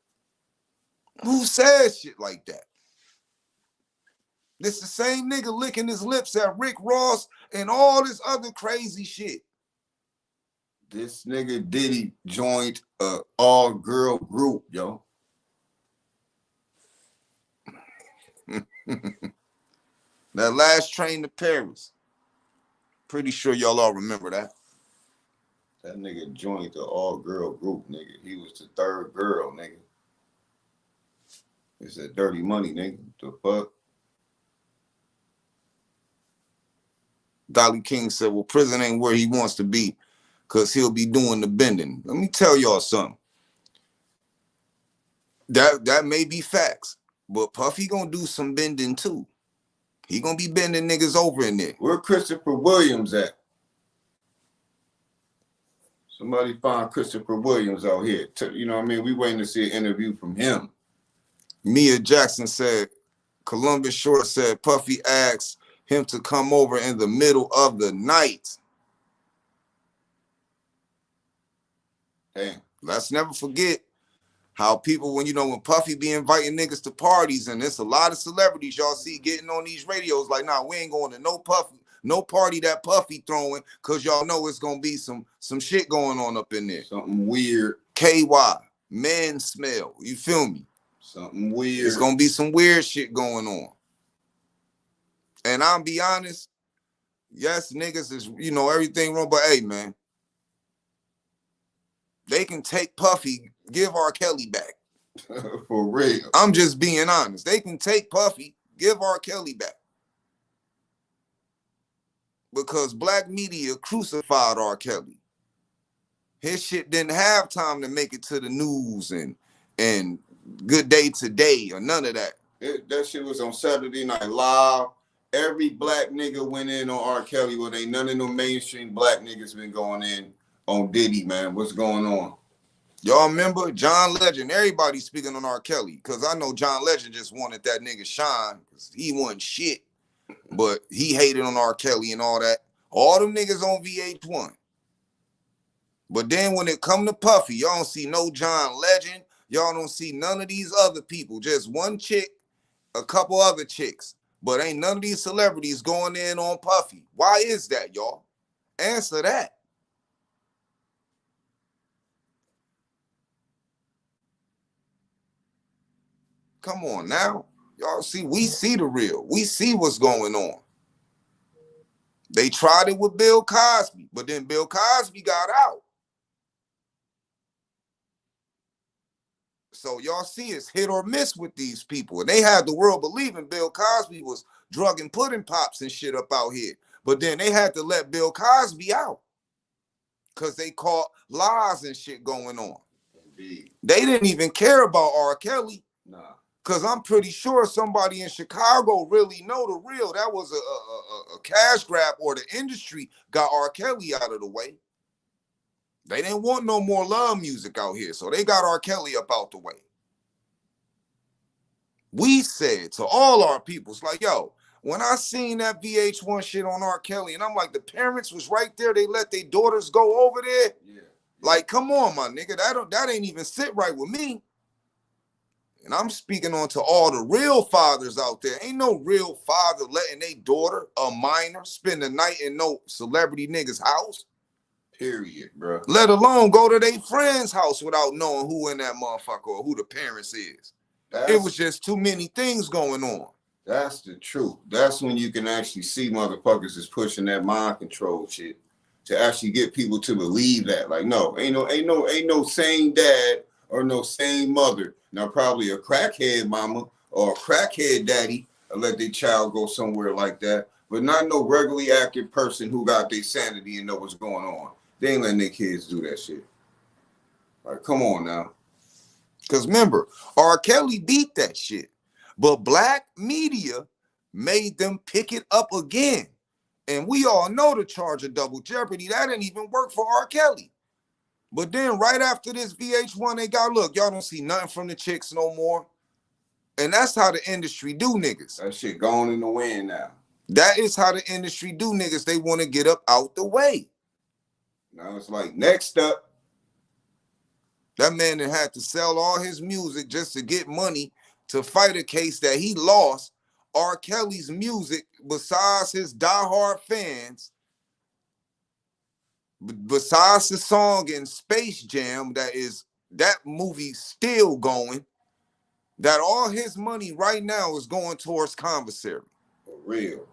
Who says shit like that? This the same nigga licking his lips at Rick Ross and all this other crazy shit. This nigga Diddy joined a all-girl group, yo. That last train to Paris. Pretty sure y'all all remember that. That nigga joined the all-girl group, nigga. He was the third girl, nigga. It's that dirty money, nigga. The fuck? Dolly King said, well, prison ain't where he wants to be because he'll be doing the bending. Let me tell y'all something. That may be facts. But Puffy gonna do some bending too. He gonna be bending niggas over in there. Where Christopher Williams at? Somebody find Christopher Williams out here. You know what I mean? We waiting to see an interview from him. Mia Jackson said, Columbus Short said Puffy asked him to come over in the middle of the night. Damn. Let's never forget how people, when Puffy be inviting niggas to parties, and there's a lot of celebrities y'all see getting on these radios like, nah, we ain't going to no party that Puffy throwing, because y'all know it's going to be some shit going on up in there. Something weird. KY, man smell, you feel me? Something weird. It's going to be some weird shit going on. And I'll be honest, yes, niggas is, everything wrong, but hey, man, they can take Puffy, give R. Kelly back. For real. I'm just being honest. They can take Puffy, give R. Kelly back. Because black media crucified R. Kelly. His shit didn't have time to make it to the news and Good Day Today or none of that. That shit was on Saturday Night Live. Every black nigga went in on R. Kelly. Well, ain't none of them mainstream black niggas been going in on Diddy, man. What's going on? Y'all remember John Legend? Everybody speaking on R. Kelly, because I know John Legend just wanted that nigga shine because he wasn't shit, but he hated on R. Kelly and all that. All them niggas on VH1. But then when it come to Puffy, y'all don't see no John Legend. Y'all don't see none of these other people. Just one chick, a couple other chicks. But ain't none of these celebrities going in on Puffy. Why is that, y'all? Answer that. Come on now. Y'all see, we see the real. We see what's going on. They tried it with Bill Cosby, but then Bill Cosby got out. So y'all see it's hit or miss with these people. And they had the world believing Bill Cosby was drug and pudding pops and shit up out here. But then they had to let Bill Cosby out because they caught lies and shit going on. Indeed. They didn't even care about R. Kelly. Nah. Because I'm pretty sure somebody in Chicago really know the real. That was a cash grab, or the industry got R. Kelly out of the way. They didn't want no more love music out here, so they got R. Kelly up out the way. We said to all our peoples, like, yo, when I seen that VH1 shit on R. Kelly, and I'm like, the parents was right there, they let their daughters go over there. Yeah. Like, come on, my nigga, that ain't even sit right with me. And I'm speaking on to all the real fathers out there. Ain't no real father letting their daughter, a minor, spend the night in no celebrity nigga's house. Period, bro. Let alone go to their friend's house without knowing who in that motherfucker or who the parents is. It was just too many things going on. That's the truth. That's when you can actually see motherfuckers is pushing that mind control shit to actually get people to believe that. Like, no, ain't no sane dad or no sane mother. Now, probably a crackhead mama or a crackhead daddy will let their child go somewhere like that, but not no regularly active person who got their sanity and know what's going on. They ain't letting their kids do that shit. Like, come on now. Because remember, R. Kelly beat that shit. But black media made them pick it up again. And we all know the charge of double jeopardy. That didn't even work for R. Kelly. But then right after this VH1, they got, look, y'all don't see nothing from the chicks no more. And that's how the industry do niggas. That shit gone in the wind now. That is how the industry do niggas. They want to get up out the way. Now it's like, next up. That man that had to sell all his music just to get money to fight a case that he lost. R. Kelly's music, besides his diehard fans, besides the song in Space Jam, that movie still going, that all his money right now is going towards commissary. For real.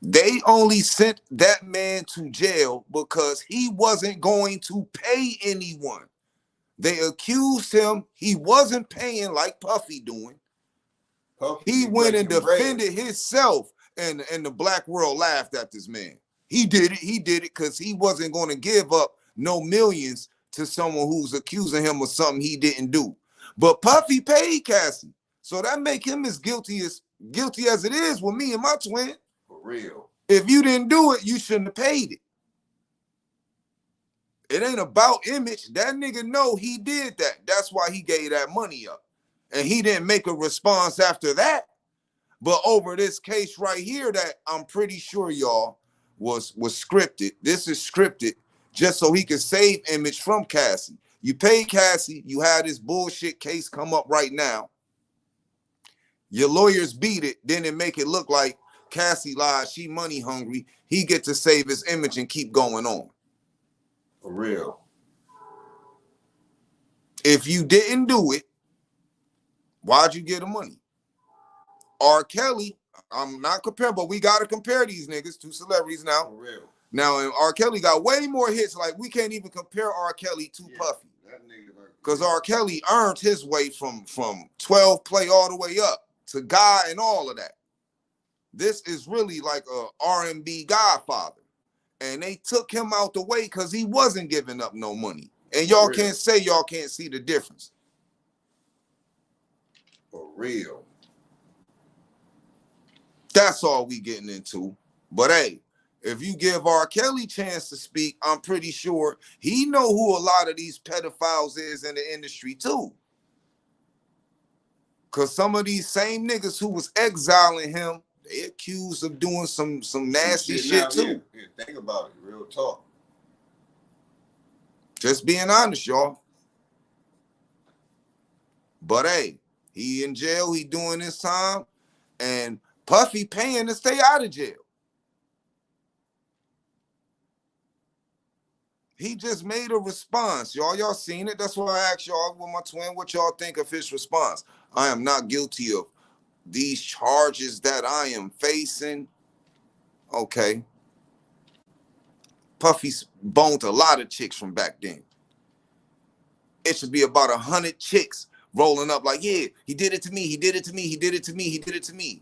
They only sent that man to jail because he wasn't going to pay anyone. They accused him. He wasn't paying like Puffy doing. He went and defended himself, and the black world laughed at this man. He did it because he wasn't going to give up no millions to someone who's accusing him of something he didn't do. But Puffy paid Cassie. So that make him as guilty as it is with me and my twin. For real. If you didn't do it, you shouldn't have paid it. It ain't about image. That nigga know he did that. That's why he gave that money up. And he didn't make a response after that. But over this case right here that I'm pretty sure y'all was scripted. This is scripted just so he could save image from Cassie. You paid Cassie. You had this bullshit case come up right now. Your lawyers beat it. Then it make it look like Cassie lied. She money hungry. He get to save his image and keep going on. For real. If you didn't do it, why'd you get the money? R. Kelly, I'm not comparing, but we got to compare these niggas, two celebrities now. For real. Now, and R. Kelly got way more hits. Like, we can't even compare R. Kelly to Puffy. Because R. Kelly earned his way from 12 play all the way up to God and all of that. This is really like a R&B godfather. And they took him out the way because he wasn't giving up no money. And y'all can't say y'all can't see the difference. For real. That's all we getting into. But hey, if you give R. Kelly chance to speak, I'm pretty sure he know who a lot of these pedophiles is in the industry too. Because some of these same niggas who was exiling him, they accused of doing some nasty shit too. Yeah, think about it, real talk. Just being honest, y'all. But hey, he in jail, he doing his time, and Puffy paying to stay out of jail. He just made a response, y'all. Y'all seen it. That's why I asked y'all with my twin, what y'all think of his response. I am not guilty of these charges that I am facing. Okay. Puffy's boned a lot of chicks from back then. It should be about 100 chicks rolling up like, yeah, he did it to me, he did it to me, he did it to me, he did it to me.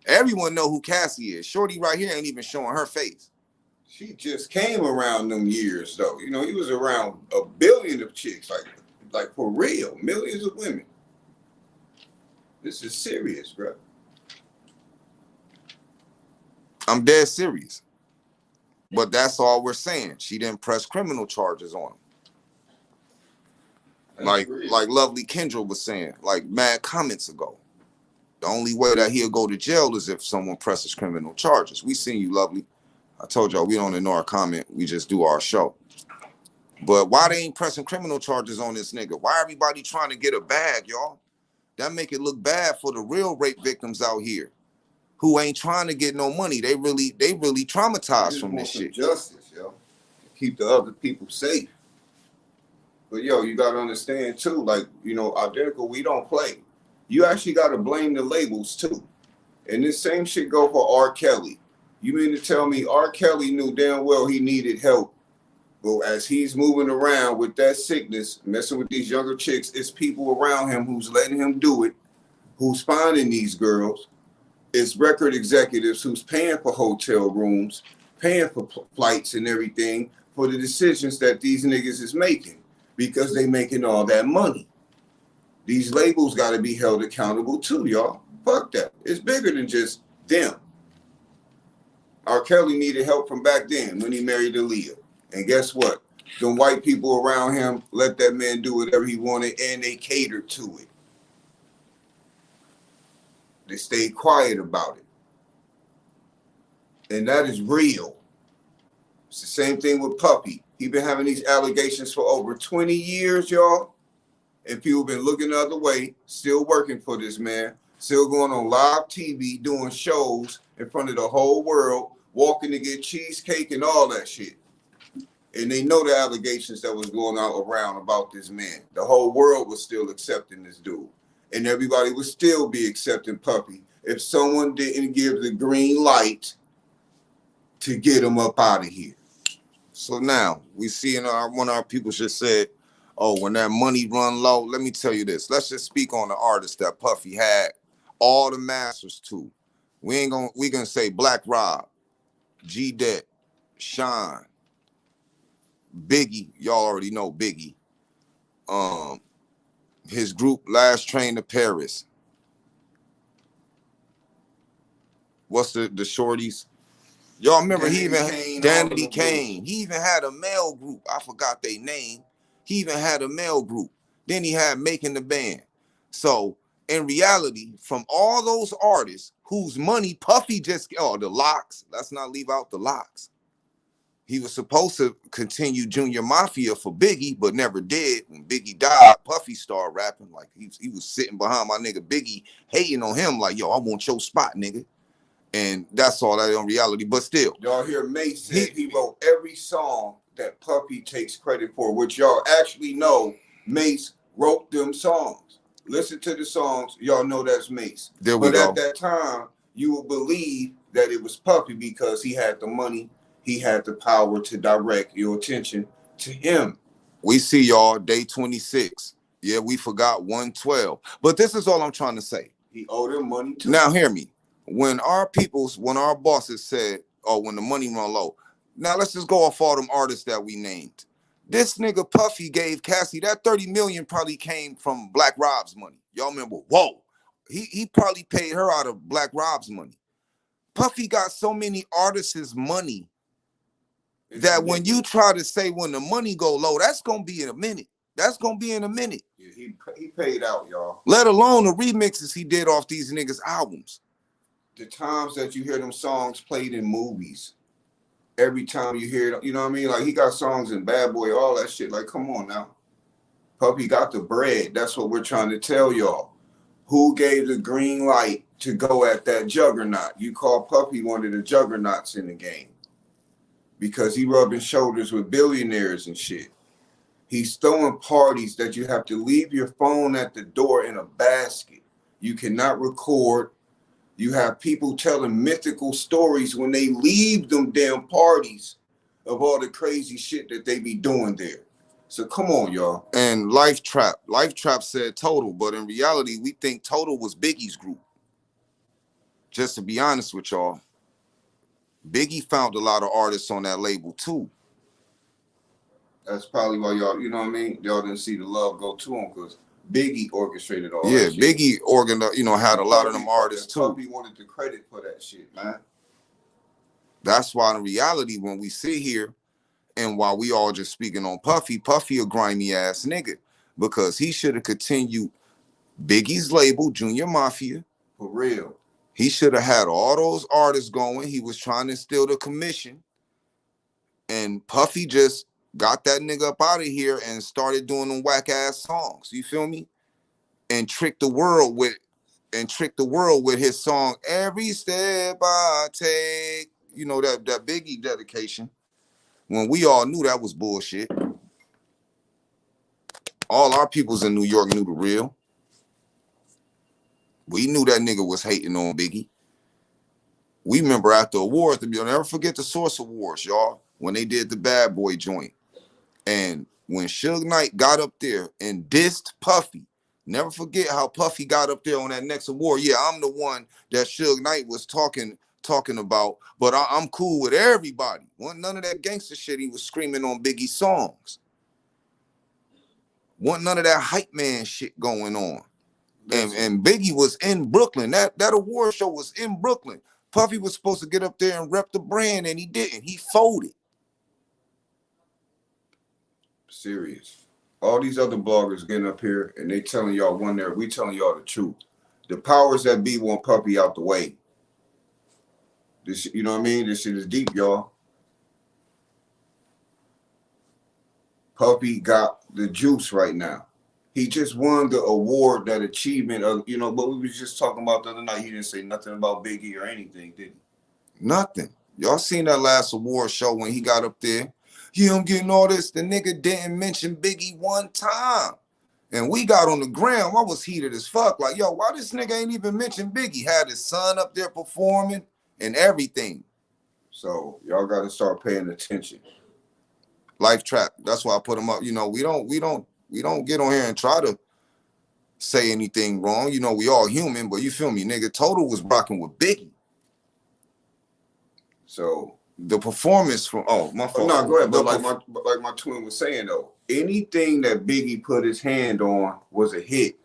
Everyone know who Cassie is. Shorty right here ain't even showing her face. She just came around them years, though. You know, he was around a billion of chicks, like for real, millions of women. This is serious, bro. I'm dead serious. But that's all we're saying. She didn't press criminal charges on him. Like Lovely Kendra was saying, like mad comments ago. The only way that he'll go to jail is if someone presses criminal charges. We seen you, Lovely. I told y'all we don't ignore a comment. We just do our show. But why they ain't pressing criminal charges on this nigga? Why everybody trying to get a bag, y'all? That make it look bad for the real rape victims out here who ain't trying to get no money. They really traumatized from this shit. Justice, yo. Keep the other people safe. But yo, you gotta understand too, like, you know, identical, we don't play. You actually gotta blame the labels too. And this same shit go for R. Kelly. You mean to tell me R. Kelly knew damn well he needed help? But as he's moving around with that sickness, messing with these younger chicks, it's people around him who's letting him do it, who's finding these girls. It's record executives who's paying for hotel rooms, paying for flights and everything for the decisions that these niggas is making because they making all that money. These labels got to be held accountable too, y'all. Fuck that. It's bigger than just them. R. Kelly needed help from back then when he married Aaliyah. And guess what? The white people around him let that man do whatever he wanted and they catered to it. They stayed quiet about it. And that is real. It's the same thing with Puppy. He been having these allegations for over 20 years, y'all. And people been looking the other way, still working for this man, still going on live TV, doing shows in front of the whole world, walking to get cheesecake and all that shit. And they know the allegations that was going out around about this man. The whole world was still accepting this dude. And everybody would still be accepting Puppy if someone didn't give the green light to get him up out of here. So now we see one of our people just said, oh, when that money run low, let me tell you this. Let's just speak on the artist that Puffy had all the masters to. We gonna say Black Rob, G Det, Sean, Biggie. Y'all already know Biggie. His group Last Train to Paris. What's the shorties? Y'all remember he even Danity Kane. He even had a male group. I forgot their name. He even had a male group. Then he had Making the Band. So in reality, from all those artists whose money Puffy just the Locks. Let's not leave out the Locks. He was supposed to continue Junior Mafia for Biggie, but never did. When Biggie died, Puffy started rapping like he was sitting behind my nigga Biggie, hating on him like, yo, I want your spot, nigga. And that's all that in reality. But still, y'all hear Mace said he wrote every song that Puffy takes credit for, which y'all actually know Mace wrote them songs. Listen to the songs, y'all know that's Mace. There we go. But at that time, you would believe that it was Puffy because he had the money, he had the power to direct your attention to him. We see y'all day 26. Yeah, we forgot 112. But this is all I'm trying to say. He owed him money too. Now hear me. When our bosses said, oh, when the money run low, now let's just go off all them artists that we named. This nigga Puffy gave Cassie, that 30 million probably came from Black Rob's money. Y'all remember, whoa. He probably paid her out of Black Rob's money. Puffy got so many artists' money that when you try to say when the money go low, that's going to be in a minute. That's going to be in a minute. Yeah, he paid out, y'all. Let alone the remixes he did off these niggas' albums. The times that you hear them songs played in movies, every time you hear it, you know what I mean? Like, he got songs in Bad Boy, all that shit. Like, come on now. Puffy got the bread. That's what we're trying to tell y'all. Who gave the green light to go at that juggernaut? You call Puffy one of the juggernauts in the game because he rubbing shoulders with billionaires and shit. He's throwing parties that you have to leave your phone at the door in a basket. You cannot record. You have people telling mythical stories when they leave them damn parties of all the crazy shit that they be doing there. So come on, y'all. And Life Trap said Total, but in reality, we think Total was Biggie's group. Just to be honest with y'all, Biggie found a lot of artists on that label too. That's probably why y'all, you know what I mean? Y'all didn't see the love go to him because Biggie orchestrated all that shit. Biggie had a lot of them artists too. Puffy wanted the credit for that shit, man. That's why in reality, when we sit here and while we all just speaking on Puffy a grimy ass nigga because he should have continued Biggie's label, Junior Mafia. For real. He should have had all those artists going. He was trying to steal the commission. And Puffy just got that nigga up out of here and started doing them whack ass songs. You feel me? And tricked the world with his song Every Step I Take. You know, that Biggie dedication. When we all knew that was bullshit. All our peoples in New York knew the real. We knew that nigga was hating on Biggie. We remember after awards, you'll never forget the Source Awards, y'all, when they did the Bad Boy joint. And when Suge Knight got up there and dissed Puffy, never forget how Puffy got up there on that next award. Yeah, I'm the one that Suge Knight was talking about, but I'm cool with everybody. Wasn't none of that gangster shit he was screaming on Biggie's songs. Wasn't none of that hype man shit going on. And Biggie was in Brooklyn. That award show was in Brooklyn. Puffy was supposed to get up there and rep the brand, and he didn't. He folded. Serious. All these other bloggers getting up here, and they telling y'all we telling y'all the truth. The powers that be want Puffy out the way. This, you know what I mean? This shit is deep, y'all. Puffy got the juice right now. He just won the award, that achievement of, you know, what we was just talking about the other night. He didn't say nothing about Biggie or anything, did he? Nothing. Y'all seen that last award show when he got up there? Yeah, I'm getting all this. The nigga didn't mention Biggie one time. And we got on the ground. I was heated as fuck. Like, yo, why this nigga ain't even mention Biggie? Had his son up there performing and everything. So y'all got to start paying attention. Life Trap. That's why I put him up. You know, we don't get on here and try to say anything wrong. You know, we all human, but you feel me, nigga. Total was rocking with Biggie. So the performance from my fault. No, go ahead. But like my twin was saying though, anything that Biggie put his hand on was a hit,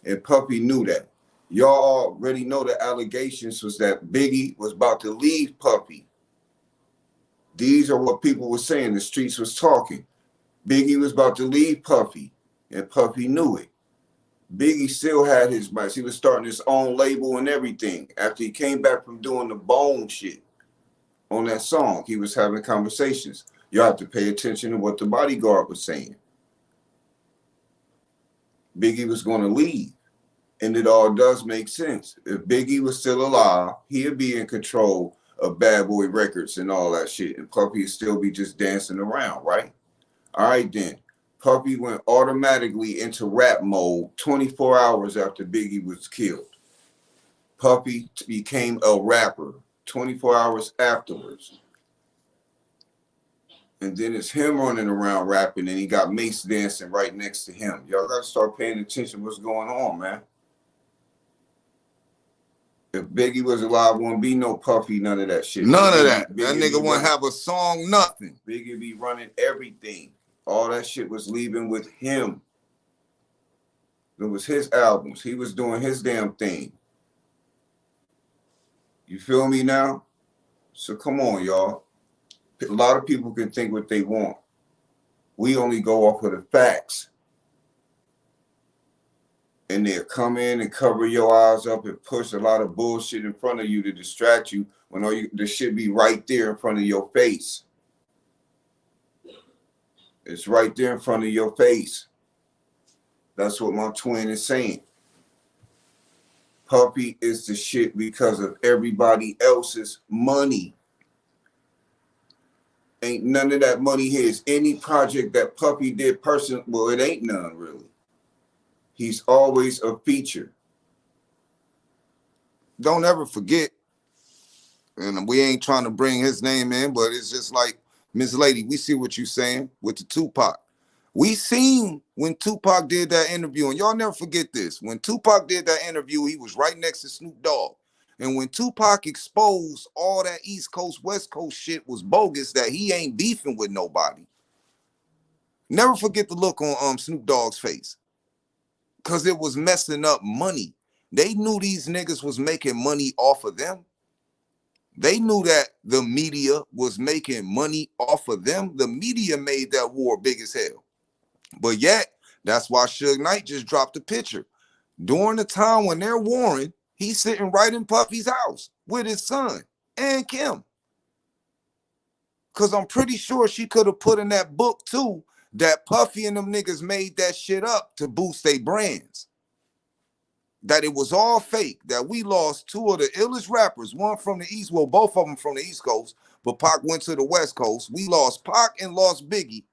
and Puffy knew that. Y'all already know the allegations was that Biggie was about to leave Puffy. These are what people were saying. The streets was talking. Biggie was about to leave Puffy, and Puffy knew it. Biggie still had his rights. He was starting his own label and everything. After he came back from doing the Bone shit on that song, he was having conversations. You have to pay attention to what the bodyguard was saying. Biggie was going to leave. And it all does make sense. If Biggie was still alive, he'd be in control of Bad Boy Records and all that shit. And Puffy would still be just dancing around, right? All right, then. Puffy went automatically into rap mode 24 hours after Biggie was killed. Puffy became a rapper 24 hours afterwards. And then it's him running around rapping, and he got Mace dancing right next to him. Y'all got to start paying attention to what's going on, man. If Biggie was alive, wouldn't be no Puffy, none of that shit. None of that. That nigga wouldn't have a song, nothing. Biggie be running everything. All that shit was leaving with him. It was his albums. He was doing his damn thing. You feel me now? So come on, y'all. A lot of people can think what they want. We only go off of the facts. And they'll come in and cover your eyes up and push a lot of bullshit in front of you to distract you when all the shit be right there in front of your face. It's right there in front of your face. That's what my twin is saying. Puffy is the shit because of everybody else's money. Ain't none of that money his. Any project that Puffy did personally, well, it ain't none really. He's always a feature. Don't ever forget, and we ain't trying to bring his name in, but it's just like, Miss Lady, we see what you saying with the Tupac. We seen when Tupac did that interview, and y'all never forget this. When Tupac did that interview, he was right next to Snoop Dogg. And when Tupac exposed all that East Coast, West Coast shit was bogus, that he ain't beefing with nobody. Never forget the look on Snoop Dogg's face. Because it was messing up money. They knew these niggas was making money off of them. They knew that the media was making money off of them. The media made that war big as hell. But yet, that's why Suge Knight just dropped a picture. During the time when they're warring, he's sitting right in Puffy's house with his son and Kim. Because I'm pretty sure she could have put in that book too that Puffy and them niggas made that shit up to boost their brands. That it was all fake, that we lost two of the illest rappers, one from the East, well, both of them from the East Coast, but Pac went to the West Coast. We lost Pac and lost Biggie.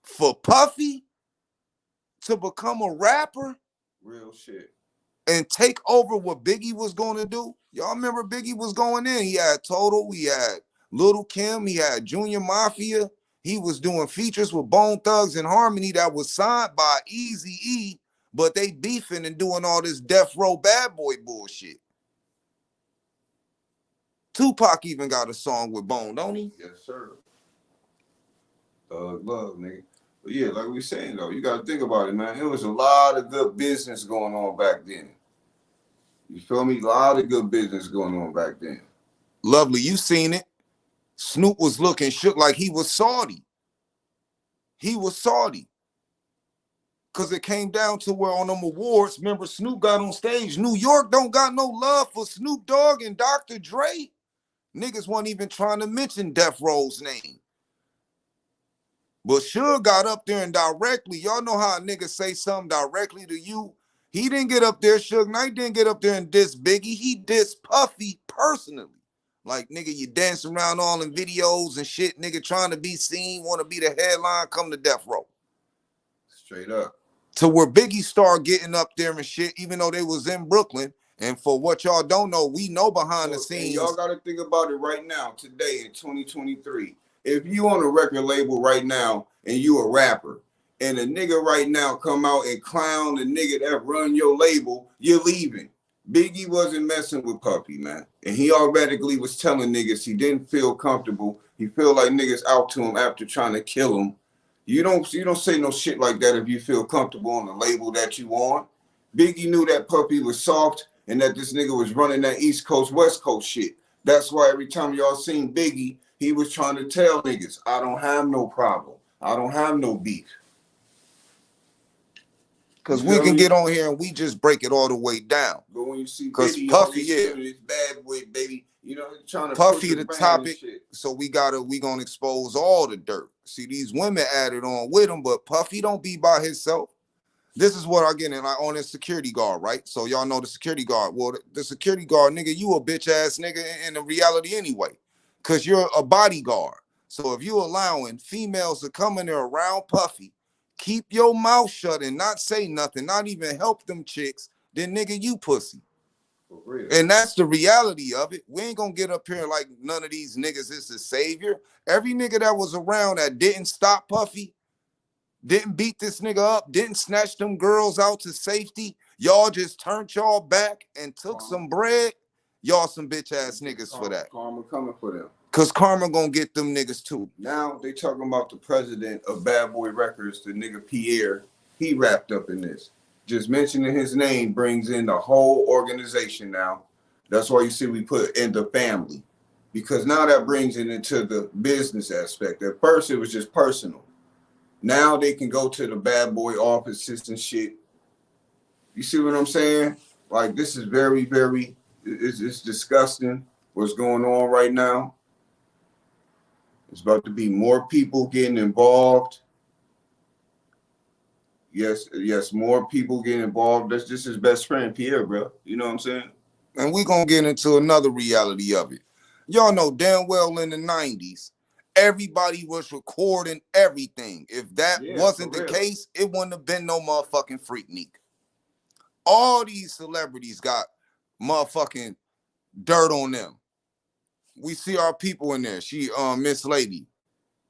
For Puffy to become a rapper, real shit, and take over what Biggie was going to do. Y'all remember Biggie was going in. He had Total, he had Little Kim, he had Junior Mafia. He was doing features with Bone Thugs and Harmony that was signed by Eazy-E, but they beefing and doing all this Death Row Bad Boy bullshit. Tupac even got a song with Bone, don't he? Yes, sir. Love, nigga. But yeah, like we were saying though, you gotta think about it, man. It was a lot of good business going on back then. You feel me? A lot of good business going on back then. Lovely, you seen it. Snoop was looking shook like he was Saudi. He was Saudi. Because it came down to where on them awards, remember Snoop got on stage. New York don't got no love for Snoop Dogg and Dr. Dre. Niggas weren't even trying to mention Death Row's name. But Suge got up there and directly, y'all know how a nigga say something directly to you. He didn't get up there, Suge Knight didn't get up there and diss Biggie. He dissed Puffy personally. Like, nigga, you dance around all in videos and shit, nigga, trying to be seen, want to be the headline, come to Death Row. Straight up. To where Biggie started getting up there and shit, even though they was in Brooklyn. And for what y'all don't know, we know behind the scenes. Y'all got to think about it right now, today in 2023. If you on a record label right now and you a rapper, and a nigga right now come out and clown the nigga that run your label, you're leaving. Biggie wasn't messing with Puffy, man. And he automatically was telling niggas he didn't feel comfortable. He feel like niggas out to him after trying to kill him. You don't say no shit like that if you feel comfortable on the label that you on. Biggie knew that Puffy was soft and that this nigga was running that East Coast, West Coast shit. That's why every time y'all seen Biggie, he was trying to tell niggas, I don't have no problem. I don't have no beef. Because we can get on here and we just break it all the way down. But when you see Diddy, Puffy, this bad boy, baby, you know, trying to Puffy the topic, so we gonna expose all the dirt. See, these women added on with him, but Puffy don't be by himself. This is what I get in, like on his security guard, right? So y'all know the security guard. Well, the security guard, nigga, you a bitch ass nigga in the reality anyway, because you're a bodyguard. So if you allowing females to come in there around Puffy, keep your mouth shut and not say nothing, not even help them chicks, then nigga, you pussy. For real. And that's the reality of it. We ain't gonna get up here like none of these niggas is the savior. Every nigga that was around that didn't stop Puffy, didn't beat this nigga up, didn't snatch them girls out to safety, y'all just turned y'all back and took some bread, y'all some bitch ass niggas for that. Karma coming for them. Cause karma gonna get them niggas too. Now they talking about the president of Bad Boy Records, the nigga Pierre. He wrapped up in this. Just mentioning his name brings in the whole organization now. That's why you see we put in the family. Because now that brings it into the business aspect. At first it was just personal. Now they can go to the Bad Boy offices and shit. You see what I'm saying? Like, this is very, very, it's disgusting what's going on right now. It's about to be more people getting involved. Yes, more people getting involved. That's just his best friend, Pierre, bro. You know what I'm saying? And we're going to get into another reality of it. Y'all know damn well in the 90s, everybody was recording everything. If that wasn't the case, it wouldn't have been no motherfucking Freaknik. All these celebrities got motherfucking dirt on them. We see our people in there. She, Miss Lady.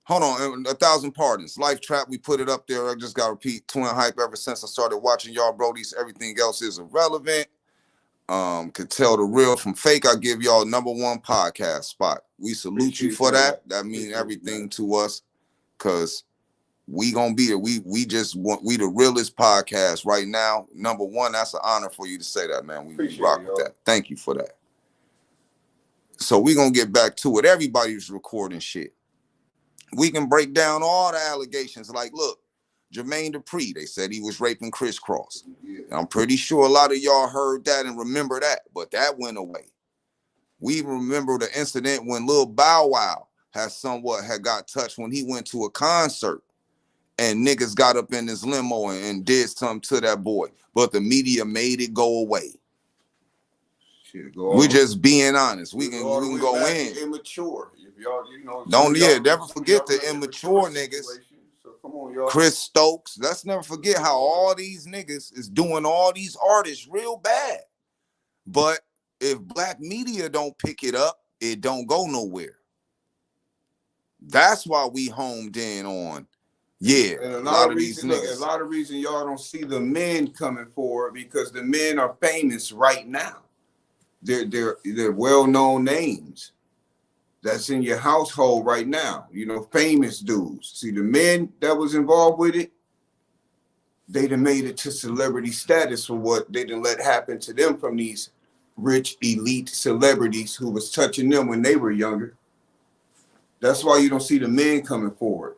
Hold on, 1,000 pardons. Life Trap, we put it up there. I just got to repeat, Twin Hype ever since I started watching y'all, brodies. Everything else is irrelevant. Could tell the real from fake. I give y'all #1 podcast spot. We salute you for that. That means everything to us, because we gonna be there. We just want, we the realest podcast right now. #1, that's an honor for you to say that, man. We rock with that. Thank you for that. So we gonna get back to it. Everybody's recording shit. We can break down all the allegations. Like, look, Jermaine Dupri, they said he was raping Criss Cross. Yeah. I'm pretty sure a lot of y'all heard that and remember that, but that went away. We remember the incident when Lil Bow Wow had got touched when he went to a concert and niggas got up in his limo and did something to that boy, but the media made it go away. We just being honest. We can go in. Immature. If y'all, you know, never forget the immature niggas. So come on, y'all. Chris Stokes. Let's never forget how all these niggas is doing all these artists real bad. But if black media don't pick it up, it don't go nowhere. That's why we homed in on. Yeah, and a lot of these niggas. A lot of reason y'all don't see the men coming forward, because the men are famous right now. They're well-known names that's in your household right now. You know, famous dudes. See, the men that was involved with it, they done made it to celebrity status for what they done let happen to them from these rich elite celebrities who was touching them when they were younger. That's why you don't see the men coming forward.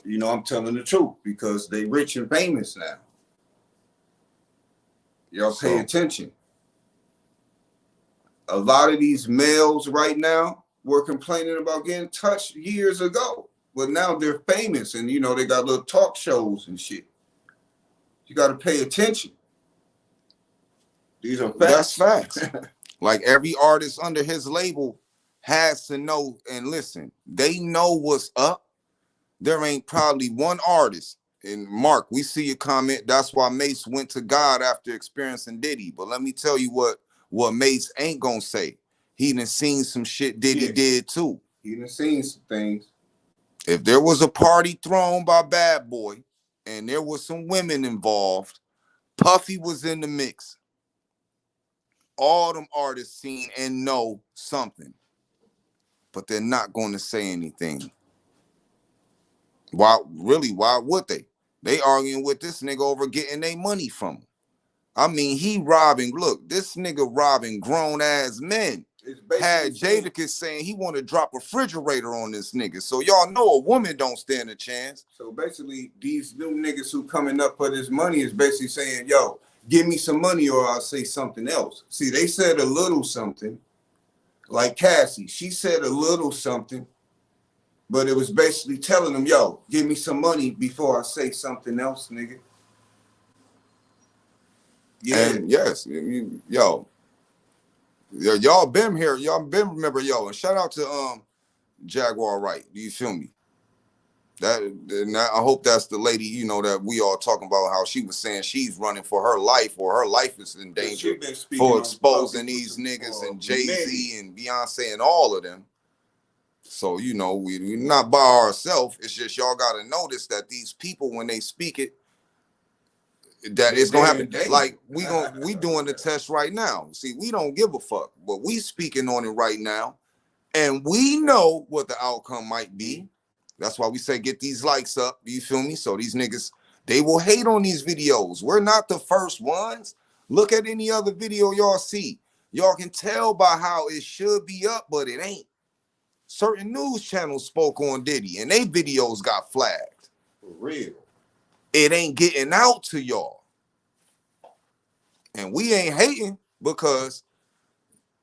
You know, I'm telling the truth, because they rich and famous now. Y'all pay attention. A lot of these males right now were complaining about getting touched years ago, but now they're famous and, you know, they got little talk shows and shit. You got to pay attention. These are facts. That's facts. Like, every artist under his label has to know, and listen, they know what's up. There ain't probably one artist, and Mark, we see your comment. That's why Mace went to God after experiencing Diddy. But let me tell you what Mace ain't gonna say. He done seen some shit Diddy did too. He done seen some things. If there was a party thrown by Bad Boy and there was some women involved, Puffy was in the mix. All them artists seen and know something, but they're not going to say anything. Why? Really? Why would they? They arguing with this nigga over getting their money from him. I mean, he robbing. Look, this nigga robbing grown ass men. Had Jadakiss saying he want to drop a refrigerator on this nigga. So y'all know a woman don't stand a chance. So basically, these new niggas who coming up for this money is basically saying, yo, give me some money or I'll say something else. See, they said a little something. Like Cassie, she said a little something, but it was basically telling them, yo, give me some money before I say something else, nigga. Yeah. And yes, yo, y'all been here. Y'all been remember, yo, and shout out to Jaguar Wright. Do you feel me? I hope that's the lady, you know, that we all talking about, how she was saying she's running for her life, or her life is in danger for exposing these niggas and Jay-Z and Beyonce and all of them. So, you know, we're not by ourselves. It's just y'all got to notice that these people, when they speak it, that it's gonna happen. Like we doing the test right now. See, we don't give a fuck, but we speaking on it right now, and we know what the outcome might be. That's why we say get these likes up. You feel me? So these niggas, they will hate on these videos. We're not the first ones. Look at any other video y'all see. Y'all can tell by how it should be up, but it ain't. Certain news channels spoke on Diddy, and they videos got flagged. For real. It ain't getting out to y'all. And we ain't hating because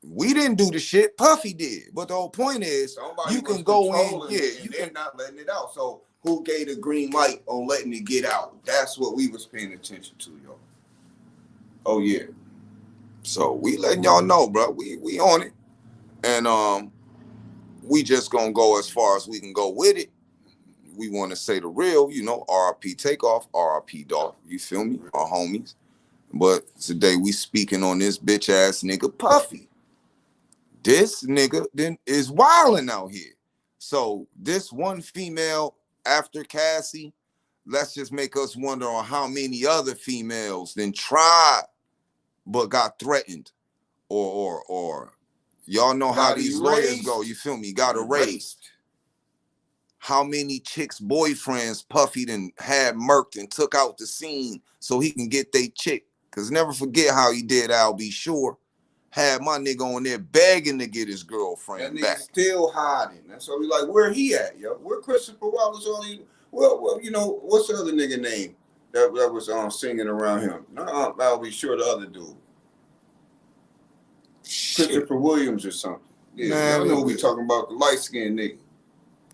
we didn't do the shit. Puffy did. But the whole point is, somebody you can go in, they're not letting it out. So who gave the green light on letting it get out? That's what we was paying attention to, yo. Oh yeah. So we letting y'all know, bro. We on it. And we just gonna go as far as we can go with it. We want to say the real, you know, r.pe Takeoff, r.pe Dog. You feel me? Our homies. But today we speaking on this bitch ass nigga Puffy. This nigga then is wilding out here. So this one female after Cassie, let's just make us wonder on how many other females then tried but got threatened, or y'all know how these lawyers go. You feel me? Got erased. How many chicks' boyfriends Puffy done had murked and took out the scene so he can get they chick? Cause never forget how he did r.pe Sure. Had my nigga on there begging to get his girlfriend that back. Still hiding. That's why we like, where he at, yo? Where Christopher Wallace on you? Well, you know, what's the other nigga name that was singing around him? I'll be sure the other dude. Shit. Christopher Williams or something. Yeah, man, I know what we talking about, the light-skinned nigga.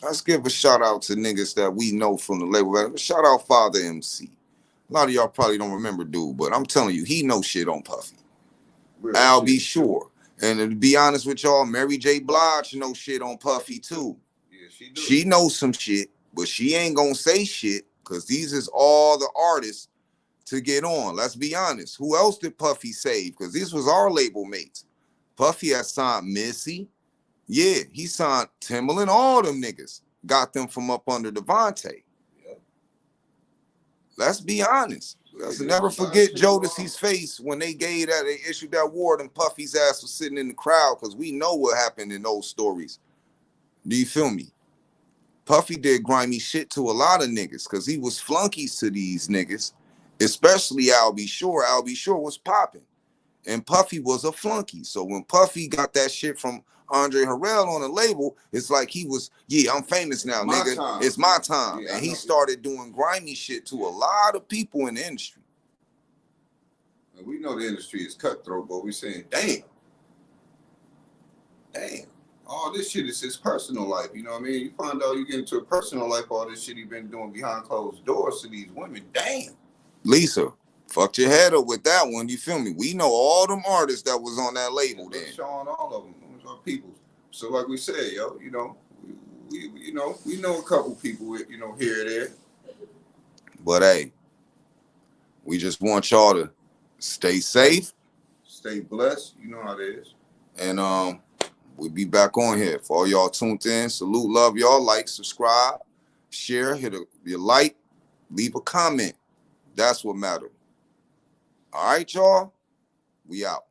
Let's give a shout out to niggas that we know from the label. Shout out Father MC. A lot of y'all probably don't remember dude, but I'm telling you, he knows shit on Puffy. r.pe Sure. And to be honest with y'all, Mary J. Blige knows shit on Puffy too. Yeah, she do. She knows some shit, but she ain't gonna say shit because these is all the artists to get on. Let's be honest. Who else did Puffy save? Because these was our label mates. Puffy had signed Missy. Yeah, he signed Timbaland, all them niggas. Got them from up under Devontae. Yep. Let's be honest. Let's never forget Jodeci's face when they issued that award and Puffy's ass was sitting in the crowd, because we know what happened in those stories. Do you feel me? Puffy did grimy shit to a lot of niggas because he was flunkies to these niggas, especially r.pe Sure. r.pe Sure was popping. And Puffy was a flunky. So when Puffy got that shit from Andre Harrell on the label, it's like he was, yeah, I'm famous now, nigga. It's my time. Yeah, and he started doing grimy shit to a lot of people in the industry. We know the industry is cutthroat, but we're saying, damn. All this shit is his personal life. You know what I mean? You find out you get into a personal life, all this shit he been doing behind closed doors to these women. Damn. Lisa, fucked your head up with that one. You feel me? We know all them artists that was on that label then. Showing all of them. Those are people. So like we said, yo, you know, we know a couple people with, you know, here and there. But hey, we just want y'all to stay safe. Stay blessed. You know how it is. And we'll be back on here. For all y'all tuned in, salute, love y'all. Like, subscribe, share, hit your like, leave a comment. That's what matters. All right, y'all. We out.